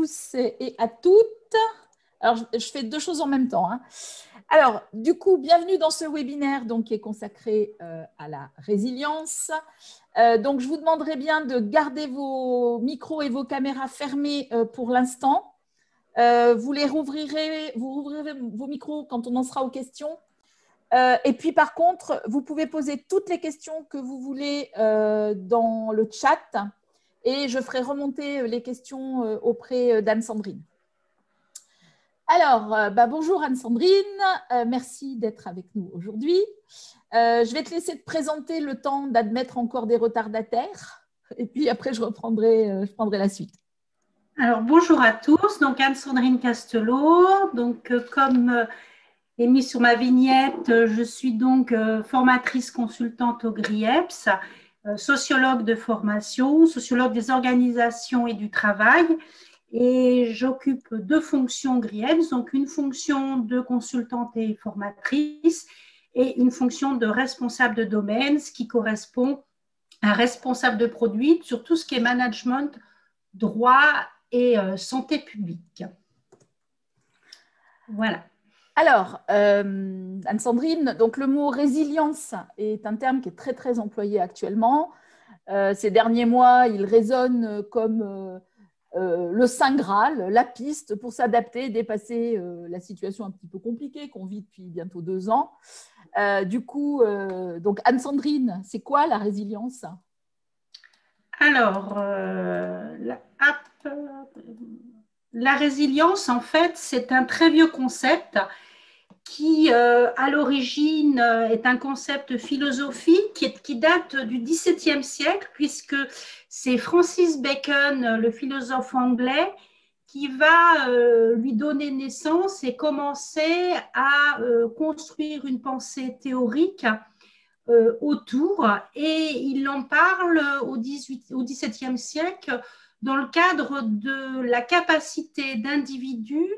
tous et à toutes. Alors, je fais deux choses en même temps, hein. Alors, du coup, bienvenue dans ce webinaire donc, qui est consacré à la résilience. Donc, je vous demanderai bien de garder vos micros et vos caméras fermés pour l'instant. Vous rouvrirez vos micros quand on en sera aux questions. Et puis, par contre, vous pouvez poser toutes les questions que vous voulez dans le chat et je ferai remonter les questions auprès d'Anne-Sandrine. Alors, bonjour Anne-Sandrine, merci d'être avec nous aujourd'hui. Je vais te laisser te présenter le temps d'admettre encore des retardataires et puis après je prendrai la suite. Alors, bonjour à tous, donc Anne-Sandrine Castelot, donc comme est mis sur ma vignette, je suis donc formatrice consultante au GRIEPS, sociologue de formation, sociologue des organisations et du travail. Et j'occupe deux fonctions GRIEPS, donc une fonction de consultante et formatrice et une fonction de responsable de domaine, ce qui correspond à responsable de produit sur tout ce qui est management, droit et santé publique. Voilà. Alors, Anne-Sandrine, donc le mot résilience est un terme qui est très, très employé actuellement. Ces derniers mois, il résonne comme le Saint Graal, la piste pour s'adapter et dépasser la situation un petit peu compliquée qu'on vit depuis bientôt 2 ans. Du coup, donc Anne-Sandrine, c'est quoi la résilience? Alors, la résilience, en fait, c'est un très vieux concept qui, à l'origine, est un concept philosophique qui date du XVIIe siècle, puisque c'est Francis Bacon, le philosophe anglais, qui va lui donner naissance et commencer à construire une pensée théorique autour. Et il en parle au XVIIe siècle dans le cadre de la capacité d'individus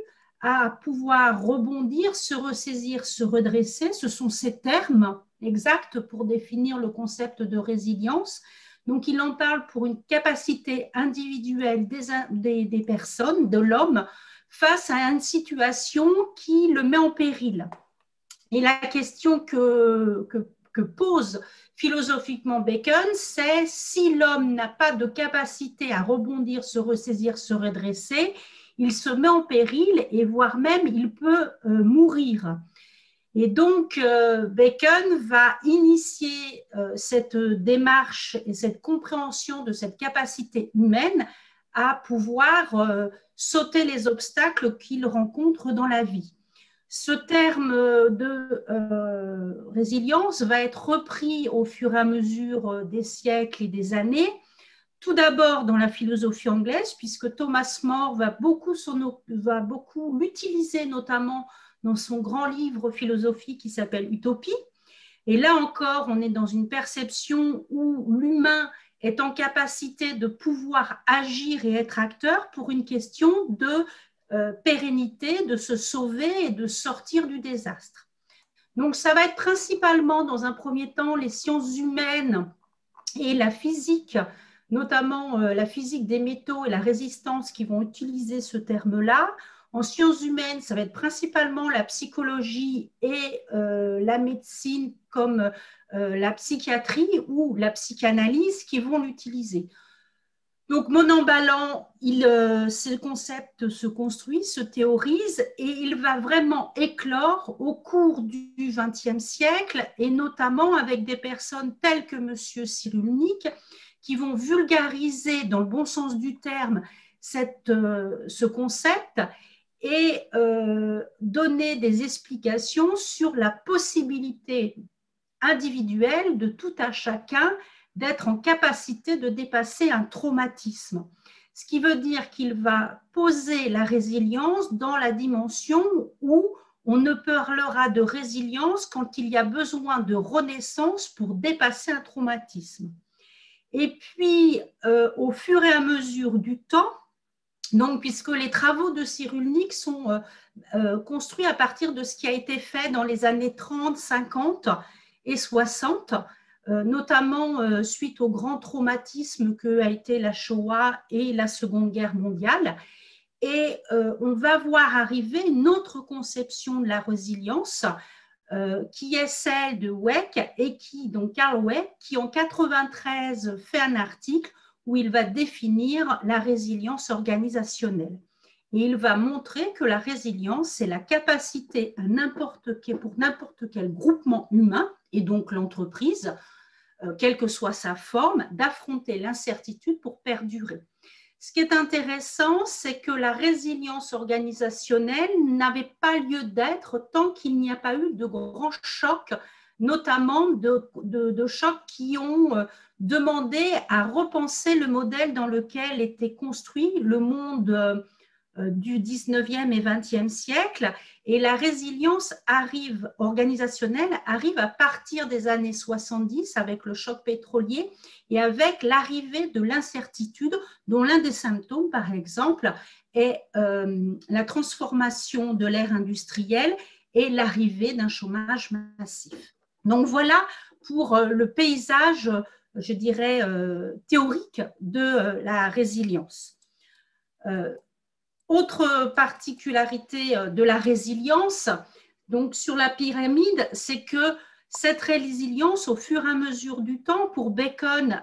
à pouvoir rebondir, se ressaisir, se redresser. Ce sont ces termes exacts pour définir le concept de résilience. Donc, il en parle pour une capacité individuelle des personnes, de l'homme, face à une situation qui le met en péril. Et la question que pose philosophiquement Bacon, c'est si l'homme n'a pas de capacité à rebondir, se ressaisir, se redresser, il se met en péril et voire même il peut mourir. Et donc Bacon va initier cette démarche et cette compréhension de cette capacité humaine à pouvoir sauter les obstacles qu'il rencontre dans la vie. Ce terme de résilience va être repris au fur et à mesure des siècles et des années. Tout d'abord dans la philosophie anglaise, puisque Thomas More va beaucoup l'utiliser, notamment dans son grand livre philosophique qui s'appelle Utopie. Et là encore, on est dans une perception où l'humain est en capacité de pouvoir agir et être acteur pour une question de pérennité, de se sauver et de sortir du désastre. Donc, ça va être principalement, dans un premier temps, les sciences humaines et la physique, notamment la physique des métaux et la résistance qui vont utiliser ce terme-là. En sciences humaines, ça va être principalement la psychologie et la médecine comme la psychiatrie ou la psychanalyse qui vont l'utiliser. Donc, Monambalan, ce concept se construit, se théorise et il va vraiment éclore au cours du XXe siècle et notamment avec des personnes telles que M. Cyrulnik qui vont vulgariser dans le bon sens du terme ce concept et donner des explications sur la possibilité individuelle de tout un chacun d'être en capacité de dépasser un traumatisme. Ce qui veut dire qu'il va poser la résilience dans la dimension où on ne parlera de résilience quand il y a besoin de renaissance pour dépasser un traumatisme. Et puis, au fur et à mesure du temps, donc, puisque les travaux de Cyrulnik sont construits à partir de ce qui a été fait dans les années 30, 50 et 60, notamment suite au grand traumatisme qu'a été la Shoah et la Seconde Guerre mondiale. Et on va voir arriver une autre conception de la résilience qui est celle de Weck et donc Carl Weck, qui en 93 fait un article où il va définir la résilience organisationnelle. Et il va montrer que la résilience, c'est la capacité pour n'importe quel groupement humain, et donc l'entreprise, quelle que soit sa forme, d'affronter l'incertitude pour perdurer. Ce qui est intéressant, c'est que la résilience organisationnelle n'avait pas lieu d'être tant qu'il n'y a pas eu de grands chocs, notamment de chocs qui ont demandé à repenser le modèle dans lequel était construit le monde du 19e et 20e siècle. Et la résilience organisationnelle arrive à partir des années 70 avec le choc pétrolier et avec l'arrivée de l'incertitude, dont l'un des symptômes, par exemple, est la transformation de l'ère industrielle et l'arrivée d'un chômage massif. Donc voilà pour le paysage, je dirais, théorique de la résilience. Autre particularité de la résilience, donc sur la pyramide, c'est que cette résilience, au fur et à mesure du temps, pour Bacon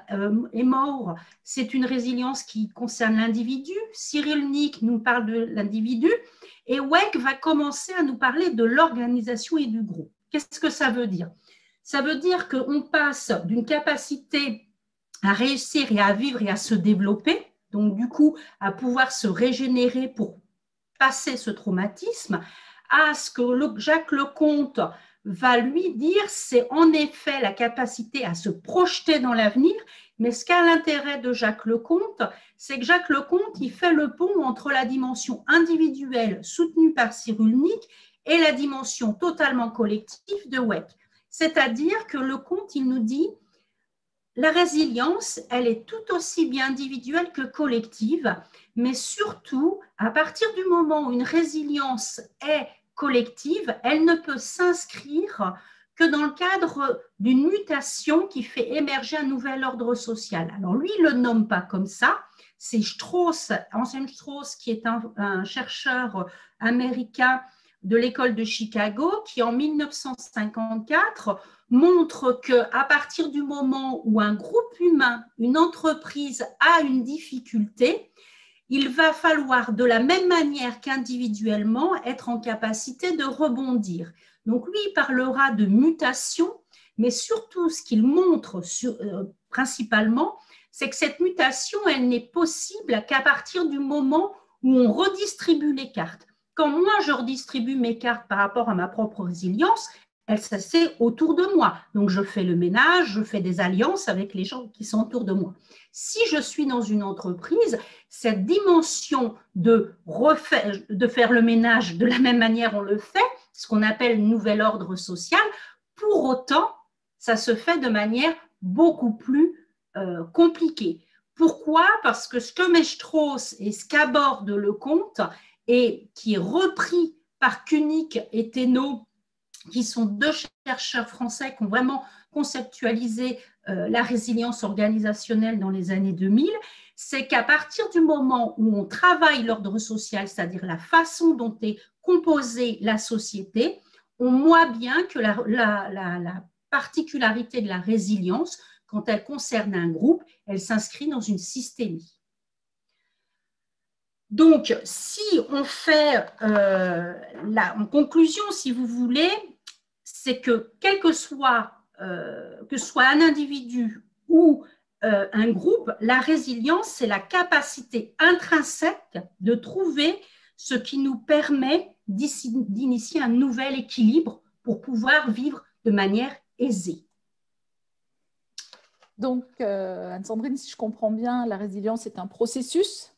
et Moore, c'est une résilience qui concerne l'individu. Cyrulnik nous parle de l'individu et Weck va commencer à nous parler de l'organisation et du groupe. Qu'est-ce que ça veut dire? Ça veut dire qu'on passe d'une capacité à réussir et à vivre et à se développer, donc du coup à pouvoir se régénérer pour passer ce traumatisme, à ce que Jacques Leconte va lui dire, c'est en effet la capacité à se projeter dans l'avenir, mais ce qu'a l'intérêt de Jacques Leconte, c'est que Jacques Leconte, il fait le pont entre la dimension individuelle soutenue par Cyrulnik et la dimension totalement collective de Weck. C'est-à-dire que Leconte, il nous dit, la résilience, elle est tout aussi bien individuelle que collective, mais surtout, à partir du moment où une résilience est collective, elle ne peut s'inscrire que dans le cadre d'une mutation qui fait émerger un nouvel ordre social. Alors lui, il ne le nomme pas comme ça, c'est Strauss, Anselm Strauss, qui est un chercheur américain de l'école de Chicago, qui en 1954 montre qu'à partir du moment où un groupe humain, une entreprise a une difficulté, il va falloir de la même manière qu'individuellement être en capacité de rebondir. Donc lui, il parlera de mutation, mais surtout ce qu'il montre principalement, c'est que cette mutation, elle n'est possible qu'à partir du moment où on redistribue les cartes. Quand moi, je redistribue mes cartes par rapport à ma propre résilience, c'est autour de moi. Donc, je fais le ménage, je fais des alliances avec les gens qui sont autour de moi. Si je suis dans une entreprise, cette dimension de faire le ménage de la même manière on le fait, ce qu'on appelle nouvel ordre social, pour autant, ça se fait de manière beaucoup plus compliquée. Pourquoi? Parce que ce que met Strauss et ce qu'aborde Leconte, et qui est repris par Koenig et Thénault, qui sont deux chercheurs français qui ont vraiment conceptualisé la résilience organisationnelle dans les années 2000, c'est qu'à partir du moment où on travaille l'ordre social, c'est-à-dire la façon dont est composée la société, on voit bien que la particularité de la résilience, quand elle concerne un groupe, elle s'inscrit dans une systémie. Donc, si on fait en conclusion, si vous voulez, c'est que quel que soit un individu ou un groupe, la résilience, c'est la capacité intrinsèque de trouver ce qui nous permet d'initier un nouvel équilibre pour pouvoir vivre de manière aisée. Donc, Anne-Sandrine, si je comprends bien, la résilience est un processus.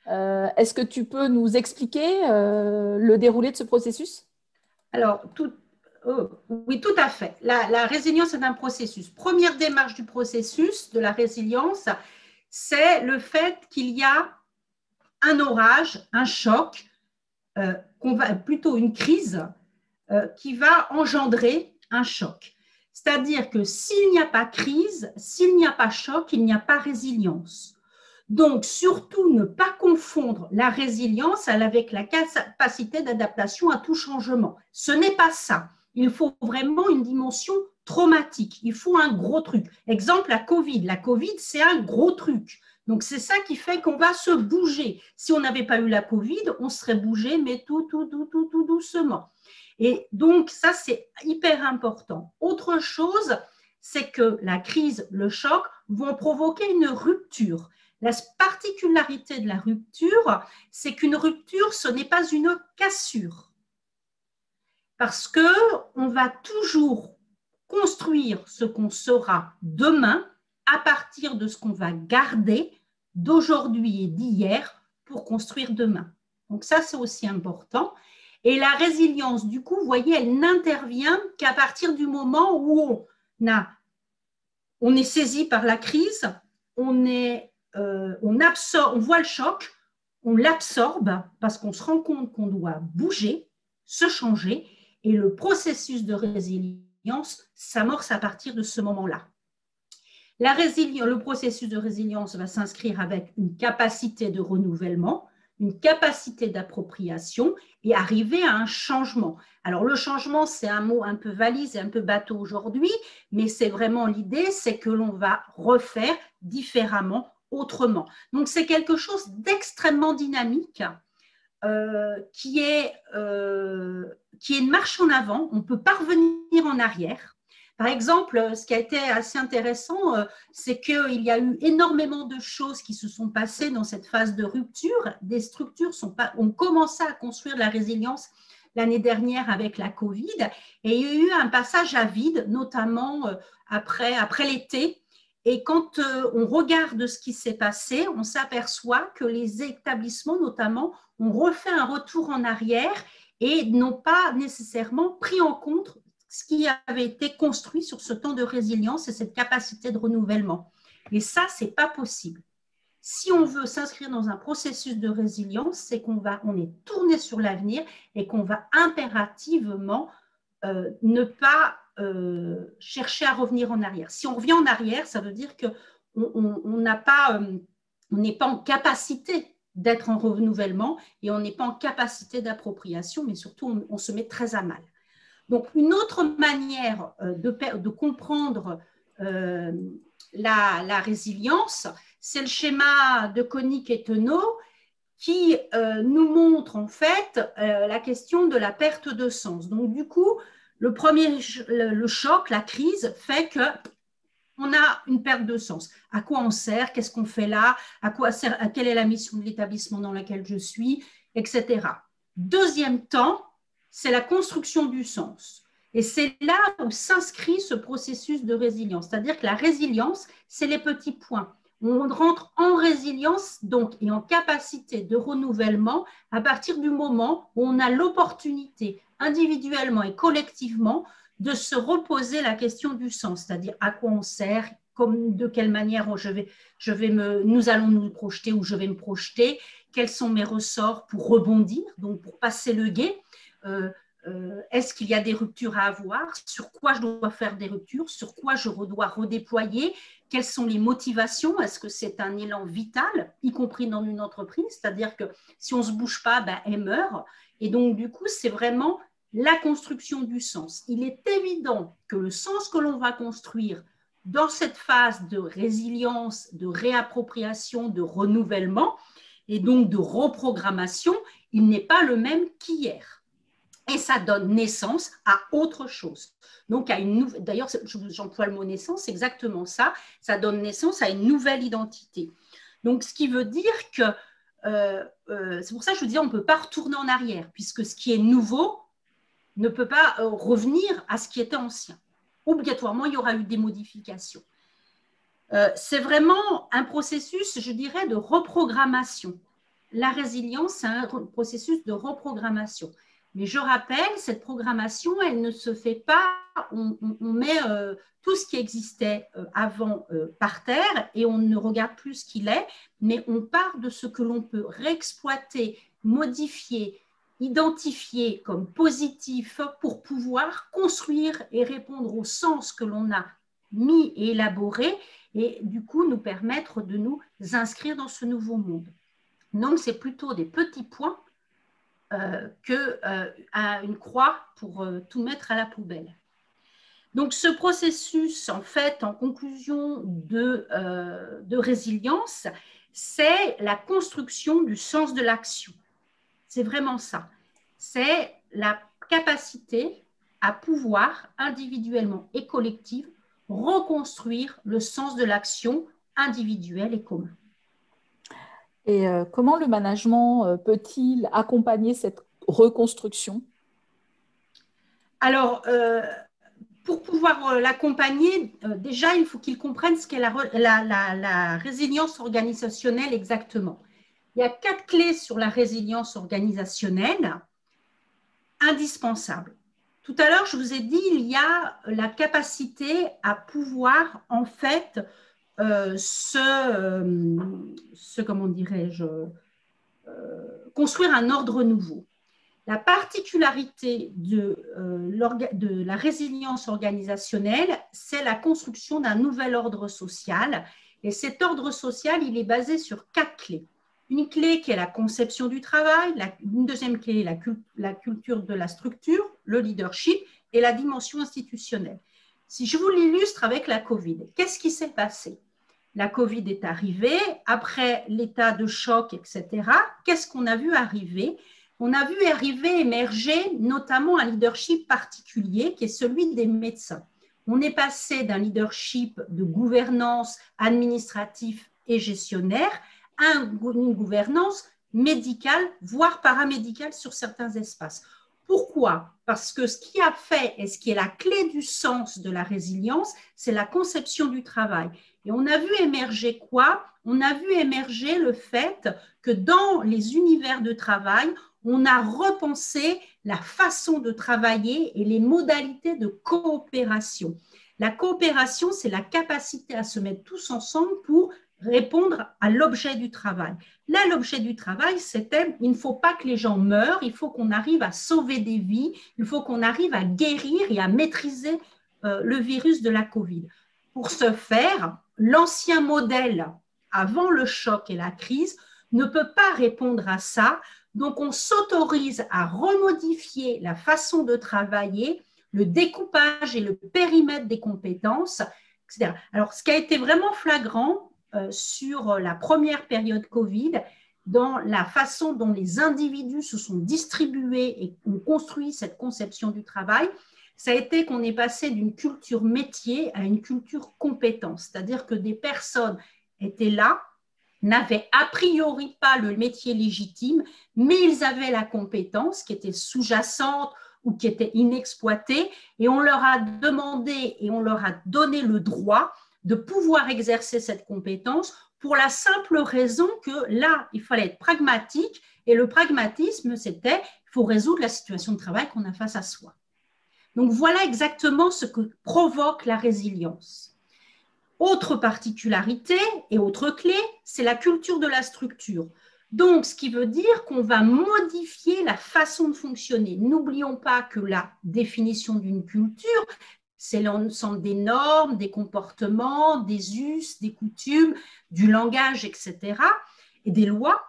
Est-ce que tu peux nous expliquer le déroulé de ce processus? Alors, oui, tout à fait. La résilience est un processus. Première démarche du processus de la résilience, c'est le fait qu'il y a un orage, un choc, plutôt une crise qui va engendrer un choc. C'est-à-dire que s'il n'y a pas crise, s'il n'y a pas choc, il n'y a pas résilience. Donc, surtout, ne pas confondre la résilience avec la capacité d'adaptation à tout changement. Ce n'est pas ça. Il faut vraiment une dimension traumatique. Il faut un gros truc. Exemple, la Covid. La Covid, c'est un gros truc. Donc, c'est ça qui fait qu'on va se bouger. Si on n'avait pas eu la Covid, on serait bougé, mais tout doucement. Et donc, ça, c'est hyper important. Autre chose, c'est que la crise, le choc vont provoquer une rupture. La particularité de la rupture, c'est qu'une rupture, ce n'est pas une cassure. Parce qu'on va toujours construire ce qu'on sera demain à partir de ce qu'on va garder d'aujourd'hui et d'hier pour construire demain. Donc ça, c'est aussi important. Et la résilience, du coup, vous voyez, elle n'intervient qu'à partir du moment où on est saisi par la crise, on voit le choc, on l'absorbe parce qu'on se rend compte qu'on doit bouger, se changer, et le processus de résilience s'amorce à partir de ce moment-là. Le processus de résilience va s'inscrire avec une capacité de renouvellement, une capacité d'appropriation et arriver à un changement. Alors, le changement, c'est un mot un peu valise et un peu bateau aujourd'hui, mais c'est vraiment l'idée, c'est que l'on va refaire différemment, autrement. Donc, c'est quelque chose d'extrêmement dynamique qui est une marche en avant. On ne peut pas revenir en arrière. Par exemple, ce qui a été assez intéressant, c'est qu'il y a eu énormément de choses qui se sont passées dans cette phase de rupture. Des structures ont commencé à construire la résilience l'année dernière avec la Covid, et il y a eu un passage à vide, notamment après l'été. Et quand on regarde ce qui s'est passé, on s'aperçoit que les établissements, notamment, ont refait un retour en arrière et n'ont pas nécessairement pris en compte ce qui avait été construit sur ce temps de résilience et cette capacité de renouvellement. Et ça, ce n'est pas possible. Si on veut s'inscrire dans un processus de résilience, c'est qu'on est tourné sur l'avenir et qu'on va impérativement ne pas chercher à revenir en arrière. Si on revient en arrière, ça veut dire qu'on n'est pas en capacité d'être en renouvellement et on n'est pas en capacité d'appropriation, mais surtout on se met très à mal. Donc, une autre manière de comprendre la résilience, c'est le schéma de Koenig et Thenot qui nous montre en fait la question de la perte de sens. Donc, du coup, le choc, la crise fait qu'on a une perte de sens. À quoi on sert? Qu'est-ce qu'on fait là? Quelle est la mission de l'établissement dans lequel je suis? Etc. Deuxième temps, c'est la construction du sens. Et c'est là où s'inscrit ce processus de résilience. C'est-à-dire que la résilience, c'est les petits points. On rentre en résilience donc et en capacité de renouvellement à partir du moment où on a l'opportunité individuellement et collectivement de se reposer la question du sens, c'est-à-dire à quoi on sert, de quelle manière nous allons nous projeter ou je vais me projeter, quels sont mes ressorts pour rebondir, donc pour passer le gué. Est-ce qu'il y a des ruptures à avoir? Sur quoi je dois faire des ruptures? Sur quoi je dois redéployer? Quelles sont les motivations? Est-ce que c'est un élan vital, y compris dans une entreprise? C'est-à-dire que si on ne se bouge pas, elle meurt. Et donc, du coup, c'est vraiment la construction du sens. Il est évident que le sens que l'on va construire dans cette phase de résilience, de réappropriation, de renouvellement et donc de reprogrammation, il n'est pas le même qu'hier. Et ça donne naissance à autre chose. Donc, d'ailleurs, j'emploie le mot naissance, c'est exactement ça. Ça donne naissance à une nouvelle identité. Donc, ce qui veut dire que, c'est pour ça que je veux dire, on ne peut pas retourner en arrière, puisque ce qui est nouveau ne peut pas revenir à ce qui était ancien. Obligatoirement, il y aura eu des modifications. C'est vraiment un processus, je dirais, de reprogrammation. La résilience, c'est un processus de reprogrammation. Mais je rappelle, cette programmation, elle ne se fait pas, on met tout ce qui existait avant par terre et on ne regarde plus ce qu'il est, mais on part de ce que l'on peut réexploiter, modifier, identifier comme positif pour pouvoir construire et répondre au sens que l'on a mis et élaborés et du coup nous permettre de nous inscrire dans ce nouveau monde. Donc, c'est plutôt des petits points qu'une croix pour tout mettre à la poubelle. Donc, ce processus, en fait, en conclusion de résilience, c'est la construction du sens de l'action. C'est vraiment ça. C'est la capacité à pouvoir, individuellement et collective, reconstruire le sens de l'action individuelle et commun. Et comment le management peut-il accompagner cette reconstruction? Alors, pour pouvoir l'accompagner, déjà, il faut qu'il comprenne ce qu'est la résilience organisationnelle exactement. Il y a 4 clés sur la résilience organisationnelle indispensables. Tout à l'heure, je vous ai dit, il y a la capacité à pouvoir, en fait, comment dirais-je, construire un ordre nouveau. La particularité de la résilience organisationnelle, c'est la construction d'un nouvel ordre social. Et cet ordre social, il est basé sur 4 clés. Une clé qui est la conception du travail, une deuxième clé est la culture de la structure, le leadership et la dimension institutionnelle. Si je vous l'illustre avec la Covid, qu'est-ce qui s'est passé? La Covid est arrivée, après l'état de choc, etc. Qu'est-ce qu'on a vu arriver? On a vu émerger notamment un leadership particulier qui est celui des médecins. On est passé d'un leadership de gouvernance administrative et gestionnaire à une gouvernance médicale, voire paramédicale sur certains espaces. Pourquoi? Parce que ce qui a fait et ce qui est la clé du sens de la résilience, c'est la conception du travail. Et on a vu émerger quoi? On a vu émerger le fait que dans les univers de travail, on a repensé la façon de travailler et les modalités de coopération. La coopération, c'est la capacité à se mettre tous ensemble pour répondre à l'objet du travail. Là, l'objet du travail, c'était il ne faut pas que les gens meurent, il faut qu'on arrive à sauver des vies, il faut qu'on arrive à guérir et à maîtriser le virus de la Covid. Pour ce faire, l'ancien modèle, avant le choc et la crise, ne peut pas répondre à ça. Donc, on s'autorise à remodifier la façon de travailler, le découpage et le périmètre des compétences, etc. Alors, ce qui a été vraiment flagrant sur la première période Covid, dans la façon dont les individus se sont distribués et ont construit cette conception du travail, ça a été qu'on est passé d'une culture métier à une culture compétence, c'est-à-dire que des personnes étaient là, n'avaient a priori pas le métier légitime, mais ils avaient la compétence qui était sous-jacente ou qui était inexploitée, et on leur a demandé et on leur a donné le droit de pouvoir exercer cette compétence pour la simple raison que là, il fallait être pragmatique, et le pragmatisme, c'était il faut résoudre la situation de travail qu'on a face à soi. Donc, voilà exactement ce que provoque la résilience. Autre particularité et autre clé, c'est la culture de la structure. Donc, ce qui veut dire qu'on va modifier la façon de fonctionner. N'oublions pas que la définition d'une culture, c'est l'ensemble des normes, des comportements, des us, des coutumes, du langage, etc., et des lois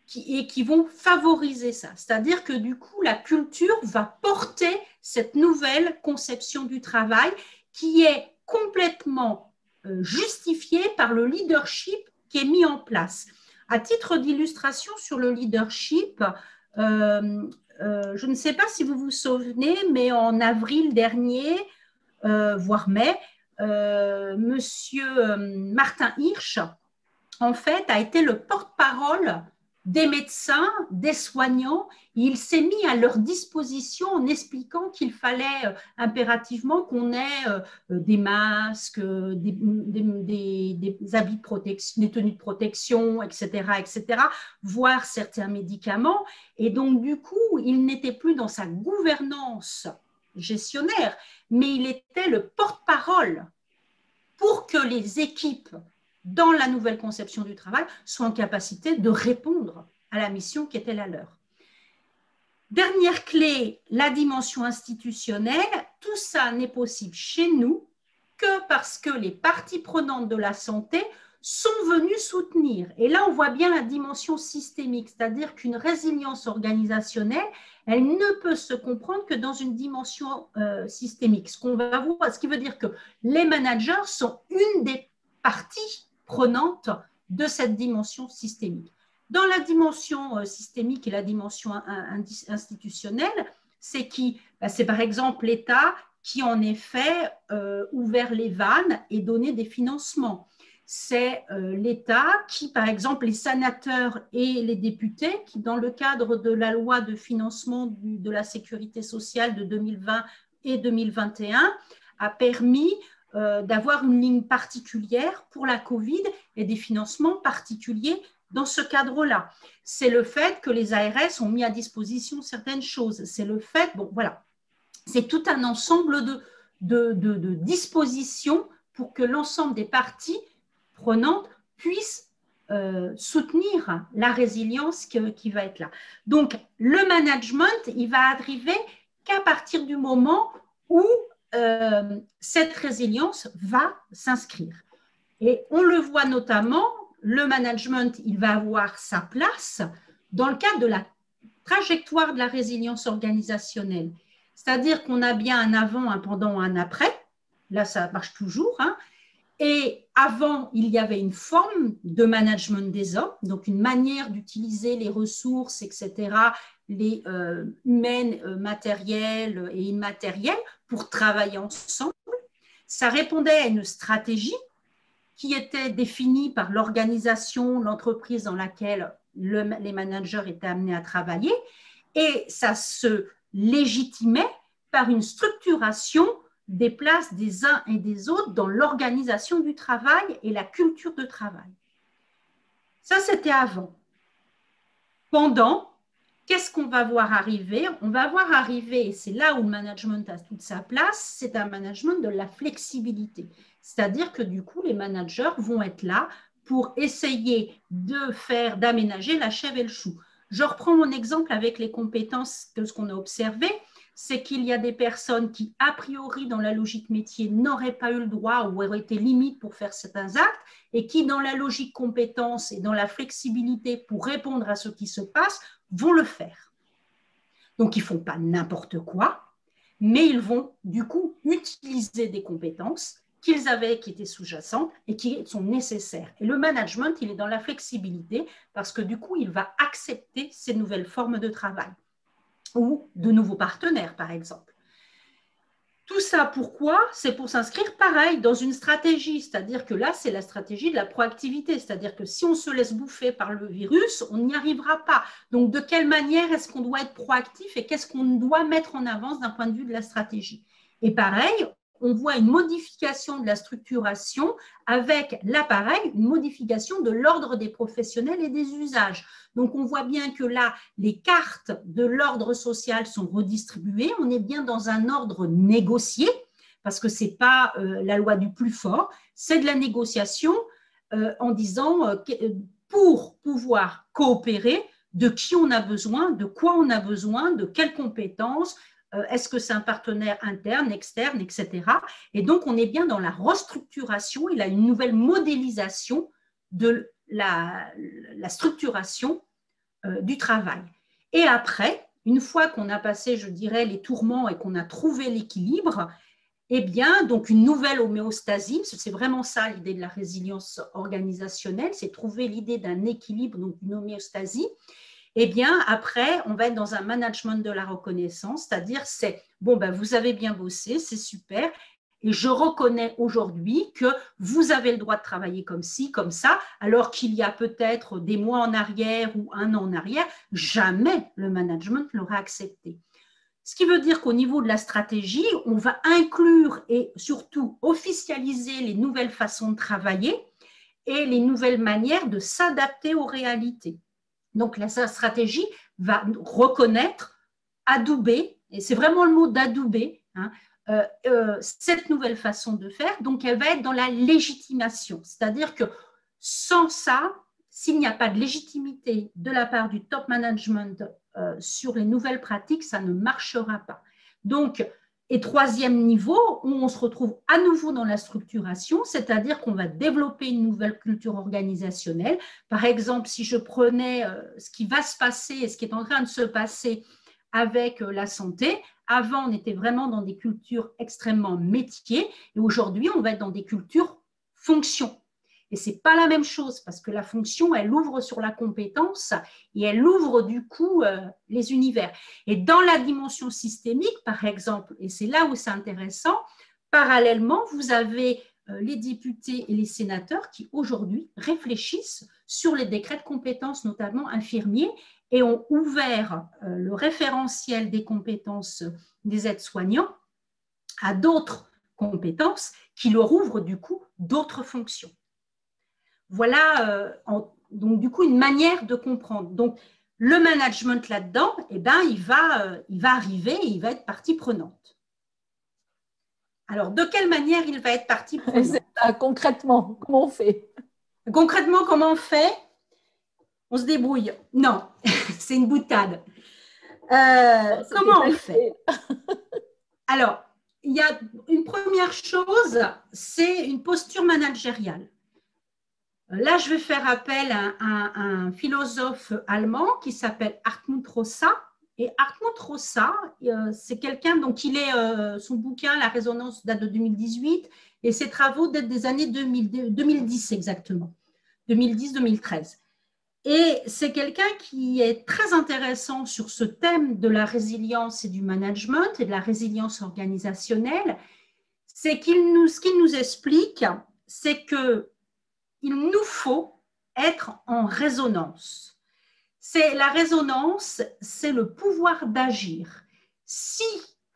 qui vont favoriser ça. C'est-à-dire que du coup, la culture va porter cette nouvelle conception du travail qui est complètement justifiée par le leadership qui est mis en place. À titre d'illustration sur le leadership, je ne sais pas si vous vous souvenez, mais en avril dernier, voire mai, Monsieur Martin Hirsch, en fait, a été le porte-parole des médecins, des soignants. Il s'est mis à leur disposition en expliquant qu'il fallait impérativement qu'on ait des masques, des habits de protection, des tenues de protection, etc., voire certains médicaments. Et donc, du coup, il n'était plus dans sa gouvernance gestionnaire, mais il était le porte-parole pour que les équipes dans la nouvelle conception du travail, soient en capacité de répondre à la mission qui était la leur. Dernière clé, la dimension institutionnelle. Tout ça n'est possible chez nous que parce que les parties prenantes de la santé sont venues soutenir. Et là, on voit bien la dimension systémique, c'est-à-dire qu'une résilience organisationnelle, elle ne peut se comprendre que dans une dimension systémique. Ce qui veut dire que les managers sont une des parties prenantes de cette dimension systémique. Dans la dimension systémique et la dimension institutionnelle, c'est qui? C'est par exemple l'État qui en effet ouvert les vannes et donné des financements. C'est l'État qui, par exemple, les sénateurs et les députés, qui, dans le cadre de la loi de financement de la sécurité sociale de 2020 et 2021, a permis d'avoir une ligne particulière pour la Covid et des financements particuliers dans ce cadre-là. C'est le fait que les ARS ont mis à disposition certaines choses. C'est le fait, bon voilà, c'est tout un ensemble de dispositions pour que l'ensemble des parties prenantes puissent soutenir la résilience qui va être là. Donc, le management, il va arriver qu'à partir du moment où cette résilience va s'inscrire. Et on le voit notamment, le management, il va avoir sa place dans le cadre de la trajectoire de la résilience organisationnelle. C'est-à-dire qu'on a bien un avant, un pendant, un après. Là, ça marche toujours. Hein. Et avant, il y avait une forme de management des hommes, donc une manière d'utiliser les ressources, etc., les humaines, matérielles et immatérielles, pour travailler ensemble. Ça répondait à une stratégie qui était définie par l'organisation, l'entreprise dans laquelle les managers étaient amenés à travailler, et ça se légitimait par une structuration des places des uns et des autres dans l'organisation du travail et la culture de travail. Ça, c'était avant. Pendant, qu'est-ce qu'on va voir arriver? On va voir arriver, et c'est là où le management a toute sa place, c'est un management de la flexibilité. C'est-à-dire que du coup, les managers vont être là pour essayer d'aménager la chèvre et le chou. Je reprends mon exemple avec les compétences de ce qu'on a observé, c'est qu'il y a des personnes qui, a priori, dans la logique métier, n'auraient pas eu le droit ou auraient été limites pour faire certains actes, et qui, dans la logique compétence et dans la flexibilité pour répondre à ce qui se passe, vont le faire. Donc, ils ne font pas n'importe quoi, mais ils vont, du coup, utiliser des compétences qu'ils avaient, qui étaient sous-jacentes et qui sont nécessaires. Et le management, il est dans la flexibilité parce que, du coup, il va accepter ces nouvelles formes de travail ou de nouveaux partenaires, par exemple. Tout ça, pourquoi? C'est pour s'inscrire, pareil, dans une stratégie, c'est-à-dire que là, c'est la stratégie de la proactivité, c'est-à-dire que si on se laisse bouffer par le virus, on n'y arrivera pas. Donc, de quelle manière est-ce qu'on doit être proactif et qu'est-ce qu'on doit mettre en avance d'un point de vue de la stratégie? Et pareil, on voit une modification de la structuration avec l'appareil, une modification de l'ordre des professionnels et des usages. Donc, on voit bien que là, les cartes de l'ordre social sont redistribuées. On est bien dans un ordre négocié, parce que ce n'est pas la loi du plus fort, c'est de la négociation en disant pour pouvoir coopérer, de qui on a besoin, de quoi on a besoin, de quelles compétences, est-ce que c'est un partenaire interne, externe, etc. Et donc, on est bien dans la restructuration, il a une nouvelle modélisation de la structuration du travail. Et après, une fois qu'on a passé, je dirais, les tourments et qu'on a trouvé l'équilibre, eh bien, donc une nouvelle homéostasie, c'est vraiment ça l'idée de la résilience organisationnelle, c'est trouver l'idée d'un équilibre, donc une homéostasie. Eh bien, après, on va être dans un management de la reconnaissance, c'est-à-dire c'est, bon, ben, vous avez bien bossé, c'est super, et je reconnais aujourd'hui que vous avez le droit de travailler comme ci, comme ça, alors qu'il y a peut-être des mois en arrière ou un an en arrière, jamais le management l'aurait accepté. Ce qui veut dire qu'au niveau de la stratégie, on va inclure et surtout officialiser les nouvelles façons de travailler et les nouvelles manières de s'adapter aux réalités. Donc, la stratégie va reconnaître, adouber, et c'est vraiment le mot d'adouber, hein, cette nouvelle façon de faire. Donc, elle va être dans la légitimation. C'est-à-dire que sans ça, s'il n'y a pas de légitimité de la part du top management sur les nouvelles pratiques, ça ne marchera pas. Donc, Et troisième niveau, où on se retrouve à nouveau dans la structuration, c'est-à-dire qu'on va développer une nouvelle culture organisationnelle. Par exemple, si je prenais ce qui va se passer et ce qui est en train de se passer avec la santé, avant, on était vraiment dans des cultures extrêmement métiers, et aujourd'hui, on va être dans des cultures fonctions. Et ce n'est pas la même chose, parce que la fonction, elle ouvre sur la compétence et elle ouvre du coup les univers. Et dans la dimension systémique, par exemple, et c'est là où c'est intéressant, parallèlement, vous avez les députés et les sénateurs qui aujourd'hui réfléchissent sur les décrets de compétences, notamment infirmiers, et ont ouvert le référentiel des compétences des aides-soignants à d'autres compétences qui leur ouvrent du coup d'autres fonctions. Voilà, donc du coup, une manière de comprendre. Donc, le management là-dedans, eh ben, il va arriver et il va être partie prenante. Alors, de quelle manière il va être partie prenante? Concrètement, comment on fait? Concrètement, comment on fait? On se débrouille. Non, c'est une boutade. Comment on fait? Alors, il y a une première chose, c'est une posture managériale. Là, je vais faire appel à un philosophe allemand qui s'appelle Hartmut Rosa. Et Hartmut Rosa, c'est quelqu'un, donc son bouquin, La résonance, date de 2018, et ses travaux datent des années 2010 exactement, 2010-2013. Et c'est quelqu'un qui est très intéressant sur ce thème de la résilience et du management et de la résilience organisationnelle. Ce qu'il nous explique, c'est que il nous faut être en résonance. La résonance, c'est le pouvoir d'agir. Si,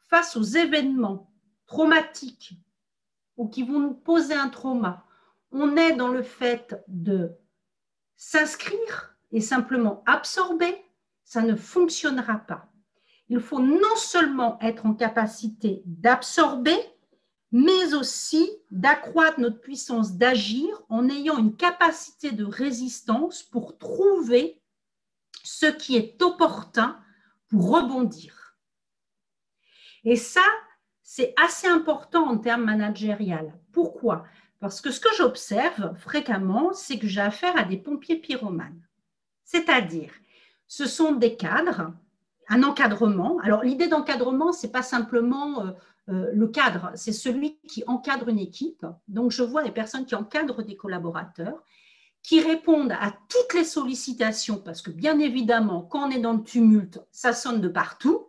face aux événements traumatiques ou qui vont nous poser un trauma, on est dans le fait de s'inscrire et simplement absorber, ça ne fonctionnera pas. Il faut non seulement être en capacité d'absorber, mais aussi d'accroître notre puissance d'agir en ayant une capacité de résistance pour trouver ce qui est opportun pour rebondir. Et ça, c'est assez important en termes managériels. Pourquoi? Parce que ce que j'observe fréquemment, c'est que j'ai affaire à des pompiers pyromanes. C'est-à-dire, ce sont des cadres, un encadrement. Alors, l'idée d'encadrement, ce n'est pas simplement le cadre, c'est celui qui encadre une équipe. Donc, je vois des personnes qui encadrent des collaborateurs, qui répondent à toutes les sollicitations, parce que bien évidemment, quand on est dans le tumulte, ça sonne de partout,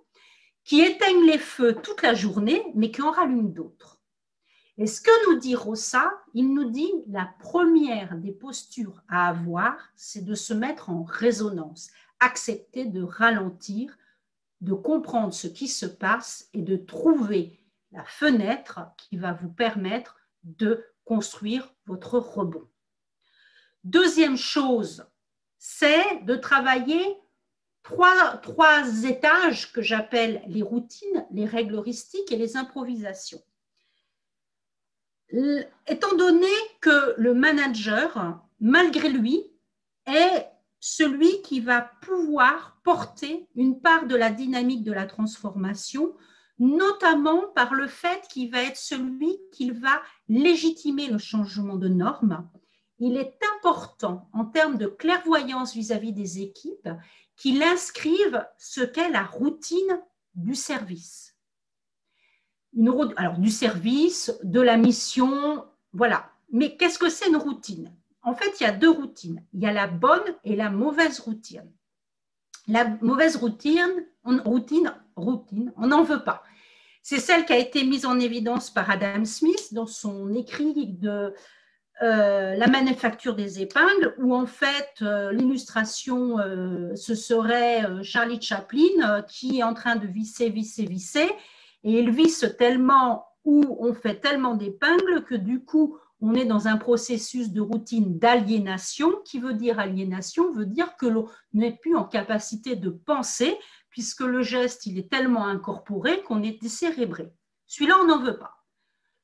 qui éteignent les feux toute la journée, mais qui en rallument d'autres. Et ce que nous dit Rosa, il nous dit la première des postures à avoir, c'est de se mettre en résonance, accepter de ralentir, de comprendre ce qui se passe et de trouver la fenêtre qui va vous permettre de construire votre rebond. Deuxième chose, c'est de travailler trois étages que j'appelle les routines, les règles heuristiques et les improvisations. Étant donné que le manager, malgré lui, est celui qui va pouvoir porter une part de la dynamique de la transformation, notamment par le fait qu'il va être celui qui va légitimer le changement de normes. Il est important, en termes de clairvoyance vis-à-vis des équipes, qu'il inscrive ce qu'est la routine du service. Alors, du service, de la mission, voilà. Mais qu'est-ce que c'est une routine? En fait, il y a deux routines. Il y a la bonne et la mauvaise routine. La mauvaise routine, on n'en veut pas. C'est celle qui a été mise en évidence par Adam Smith dans son écrit de La manufacture des épingles, où en fait, l'illustration, ce serait Charlie Chaplin qui est en train de visser, et il visse tellement, ou on fait tellement d'épingles que du coup, on est dans un processus de routine d'aliénation. Qui veut dire aliénation? Veut dire que l'on n'est plus en capacité de penser, puisque le geste, il est tellement incorporé qu'on est décérébré. Celui-là, on n'en veut pas.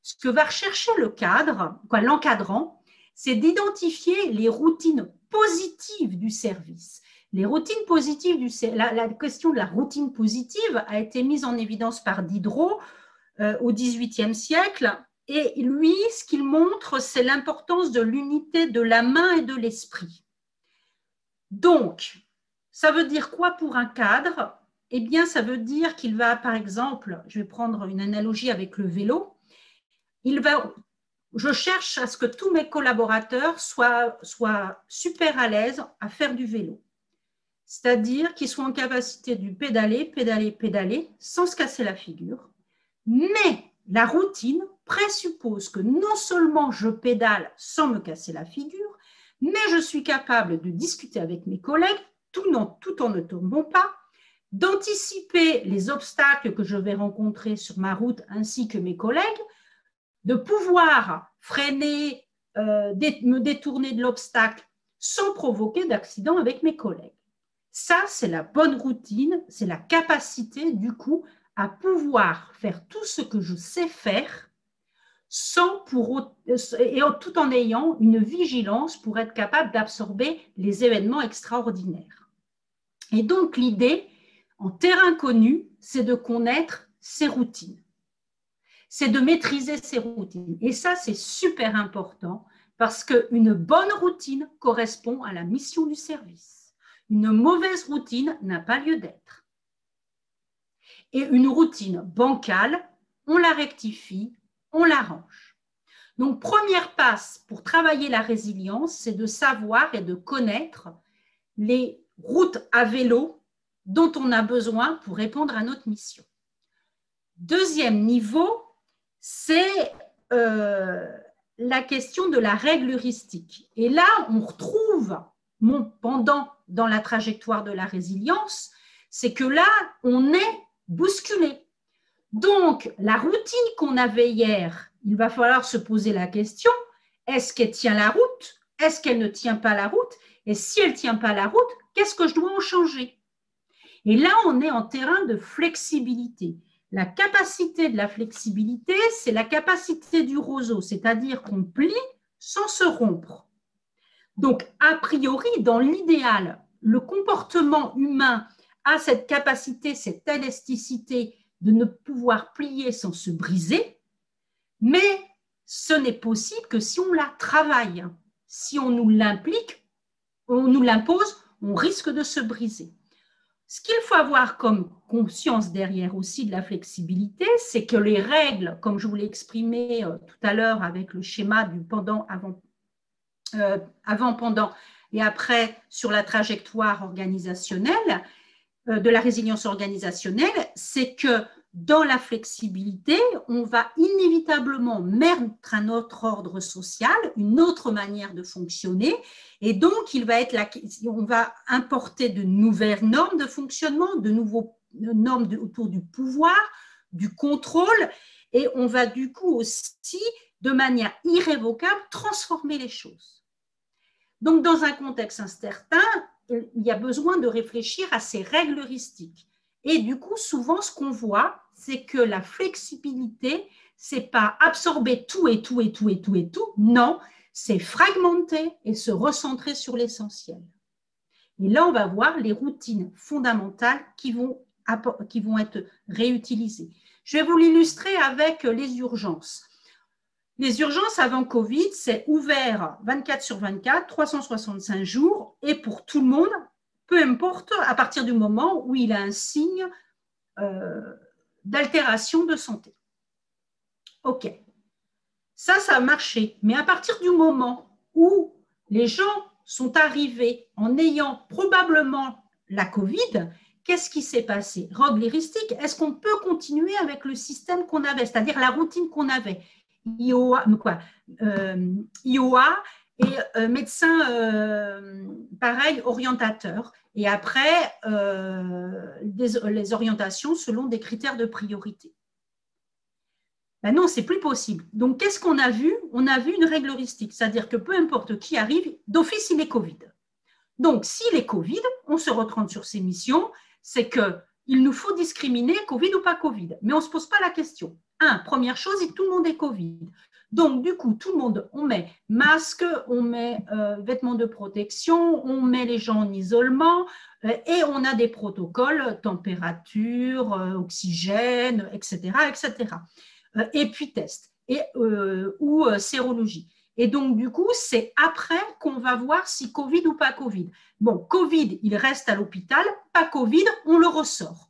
Ce que va rechercher le cadre, l'encadrant, c'est d'identifier les routines positives du service. Les routines positives, la question de la routine positive a été mise en évidence par Diderot. au XVIIIe siècle. Et lui, ce qu'il montre, c'est l'importance de l'unité de la main et de l'esprit. Donc, ça veut dire quoi pour un cadre? Eh bien, ça veut dire qu'il va, par exemple, je vais prendre une analogie avec le vélo, je cherche à ce que tous mes collaborateurs soient super à l'aise à faire du vélo. C'est-à-dire qu'ils soient en capacité de pédaler, sans se casser la figure. Mais la routine présuppose que non seulement je pédale sans me casser la figure, mais je suis capable de discuter avec mes collègues tout en ne tombant pas, d'anticiper les obstacles que je vais rencontrer sur ma route ainsi que mes collègues, de pouvoir freiner, me détourner de l'obstacle sans provoquer d'accident avec mes collègues. Ça, c'est la bonne routine, c'est la capacité du coup à pouvoir faire tout ce que je sais faire tout en ayant une vigilance pour être capable d'absorber les événements extraordinaires. Et donc l'idée, en terrain connu, c'est de connaître ses routines. C'est de maîtriser ses routines. Et ça, c'est super important parce qu'une bonne routine correspond à la mission du service. Une mauvaise routine n'a pas lieu d'être. Et une routine bancale, on la rectifie, on l'arrange. Donc, première passe pour travailler la résilience, c'est de savoir et de connaître les routes à vélo dont on a besoin pour répondre à notre mission. Deuxième niveau, c'est la question de la règle heuristique. Et là, on retrouve mon pendant dans la trajectoire de la résilience, c'est que là, on est bousculé. Donc, la routine qu'on avait hier, il va falloir se poser la question, est-ce qu'elle tient la route? Est-ce qu'elle ne tient pas la route? Et si elle ne tient pas la route, qu'est-ce que je dois en changer? Et là, on est en terrain de flexibilité. La capacité de la flexibilité, c'est la capacité du roseau, c'est-à-dire qu'on plie sans se rompre. Donc, a priori, dans l'idéal, le comportement humain a cette capacité, cette élasticité de ne pouvoir plier sans se briser, mais ce n'est possible que si on la travaille. Si on nous l'implique, on nous l'impose, on risque de se briser. Ce qu'il faut avoir comme conscience derrière aussi de la flexibilité, c'est que les règles, comme je vous l'ai exprimé tout à l'heure avec le schéma du pendant, avant, pendant et après sur la trajectoire organisationnelle, de la résilience organisationnelle, c'est que dans la flexibilité, on va inévitablement mettre un autre ordre social, une autre manière de fonctionner, et donc on va importer de nouvelles normes de fonctionnement, de nouveaux normes autour du pouvoir, du contrôle, et on va du coup aussi, de manière irrévocable, transformer les choses. Donc, dans un contexte incertain, il y a besoin de réfléchir à ces règles heuristiques. Et du coup, souvent, ce qu'on voit, c'est que la flexibilité, c'est pas absorber tout et tout et tout et tout et tout. Non, c'est fragmenter et se recentrer sur l'essentiel. Et là, on va voir les routines fondamentales qui vont être réutilisées. Je vais vous l'illustrer avec les urgences. Les urgences avant Covid, c'est ouvert 24/24, 365 jours, et pour tout le monde, peu importe, à partir du moment où il a un signe d'altération de santé. OK. Ça a marché. Mais à partir du moment où les gens sont arrivés en ayant probablement la Covid, qu'est-ce qui s'est passé? Règle heuristique, est-ce qu'on peut continuer avec le système qu'on avait, c'est-à-dire la routine qu'on avait? IOA et médecin, pareil, orientateur. Et après, les orientations selon des critères de priorité. Ben non, c'est plus possible. Donc, qu'est-ce qu'on a vu? On a vu une règle heuristique, c'est-à-dire que peu importe qui arrive, d'office, il est Covid. Donc, s'il est Covid, on se retrante sur ses missions, c'est qu'il nous faut discriminer Covid ou pas Covid. Mais on ne se pose pas la question. Première chose, tout le monde est Covid. Donc, du coup, tout le monde, on met masque, on met vêtements de protection, on met les gens en isolement et on a des protocoles, température, oxygène, etc., etc. Et puis test ou sérologie. Et donc, du coup, c'est après qu'on va voir si Covid ou pas Covid. Bon, Covid, il reste à l'hôpital, pas Covid, on le ressort.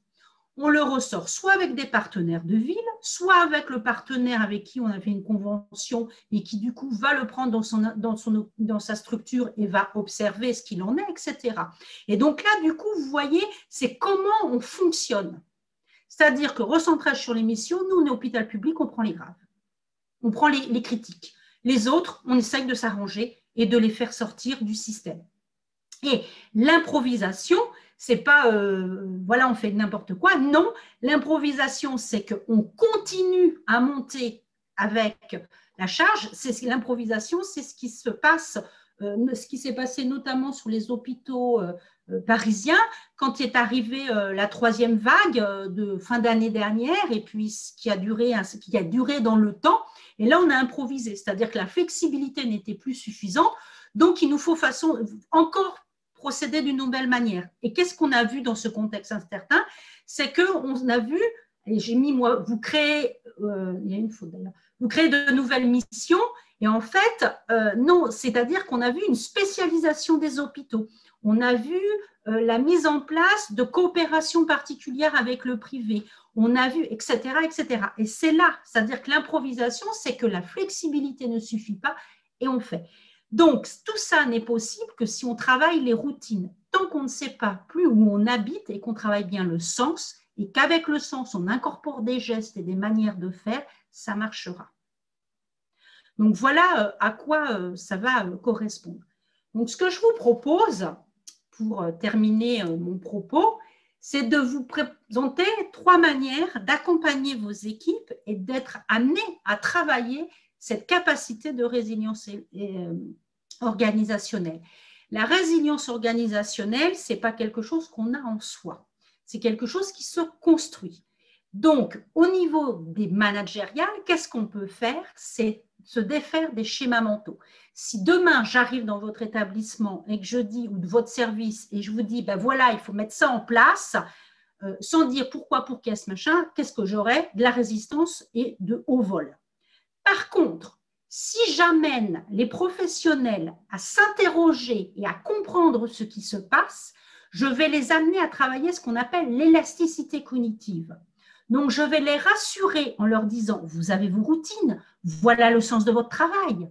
On le ressort soit avec des partenaires de ville, soit avec le partenaire avec qui on a fait une convention et qui, du coup, va le prendre dans sa structure et va observer ce qu'il en est, etc. Et donc là, du coup, vous voyez, c'est comment on fonctionne. C'est-à-dire que recentrage sur les missions, nous, on est hôpital public, on prend les graves. On prend les critiques. Les autres, on essaye de s'arranger et de les faire sortir du système. Et l'improvisation, c'est pas, voilà, on fait n'importe quoi. Non, l'improvisation, c'est qu'on continue à monter avec la charge. L'improvisation, c'est ce qui se passe, ce qui s'est passé notamment sur les hôpitaux parisiens quand est arrivée la troisième vague de fin d'année dernière et puis ce qui a duré dans le temps. Et là, on a improvisé, c'est-à-dire que la flexibilité n'était plus suffisante. Donc, il nous faut encore procéder d'une nouvelle manière. Et qu'est-ce qu'on a vu dans ce contexte incertain? C'est qu'on a vu, et j'ai mis moi, vous créez, il y a une faute d'ailleurs, vous créez de nouvelles missions, et en fait, non, c'est-à-dire qu'on a vu une spécialisation des hôpitaux. On a vu la mise en place de coopérations particulières avec le privé. On a vu, etc., etc. Et c'est là, c'est-à-dire que l'improvisation, c'est que la flexibilité ne suffit pas et on fait. Donc, tout ça n'est possible que si on travaille les routines. Tant qu'on ne sait pas plus où on habite et qu'on travaille bien le sens, et qu'avec le sens, on incorpore des gestes et des manières de faire, ça marchera. Donc, voilà à quoi ça va correspondre. Donc, ce que je vous propose, pour terminer mon propos, c'est de vous présenter 3 manières d'accompagner vos équipes et d'être amené à travailler cette capacité de résilience organisationnelle. La résilience organisationnelle, ce n'est pas quelque chose qu'on a en soi, c'est quelque chose qui se construit. Donc, au niveau des managériales, qu'est-ce qu'on peut faire? C'est se défaire des schémas mentaux. Si demain, j'arrive dans votre établissement et que je dis, ou de votre service, et je vous dis, ben voilà, il faut mettre ça en place, sans dire pourquoi, pour qu'est-ce machin, qu'est-ce que j'aurai? De la résistance et de haut vol. Par contre, si j'amène les professionnels à s'interroger et à comprendre ce qui se passe, je vais les amener à travailler ce qu'on appelle l'élasticité cognitive. Donc, je vais les rassurer en leur disant, vous avez vos routines, voilà le sens de votre travail.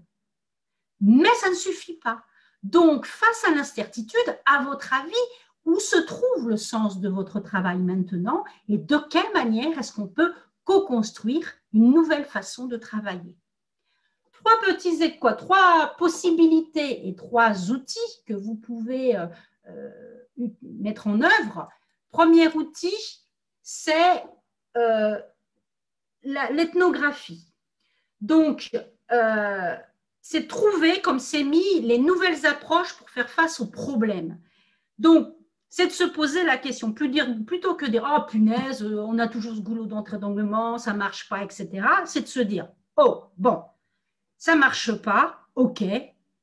Mais ça ne suffit pas. Donc, face à l'incertitude, à votre avis, où se trouve le sens de votre travail maintenant et de quelle manière est-ce qu'on peut co-construire une nouvelle façon de travailler? 3 possibilités et 3 outils que vous pouvez mettre en œuvre. Premier outil, c'est l'ethnographie. Donc, c'est trouver, comme c'est mis, les nouvelles approches pour faire face aux problèmes. Donc, c'est de se poser la question, plutôt que de dire « Oh, punaise, on a toujours ce goulot d'entraînement, ça ne marche pas, etc. » C'est de se dire « Oh, bon, ça ne marche pas, ok,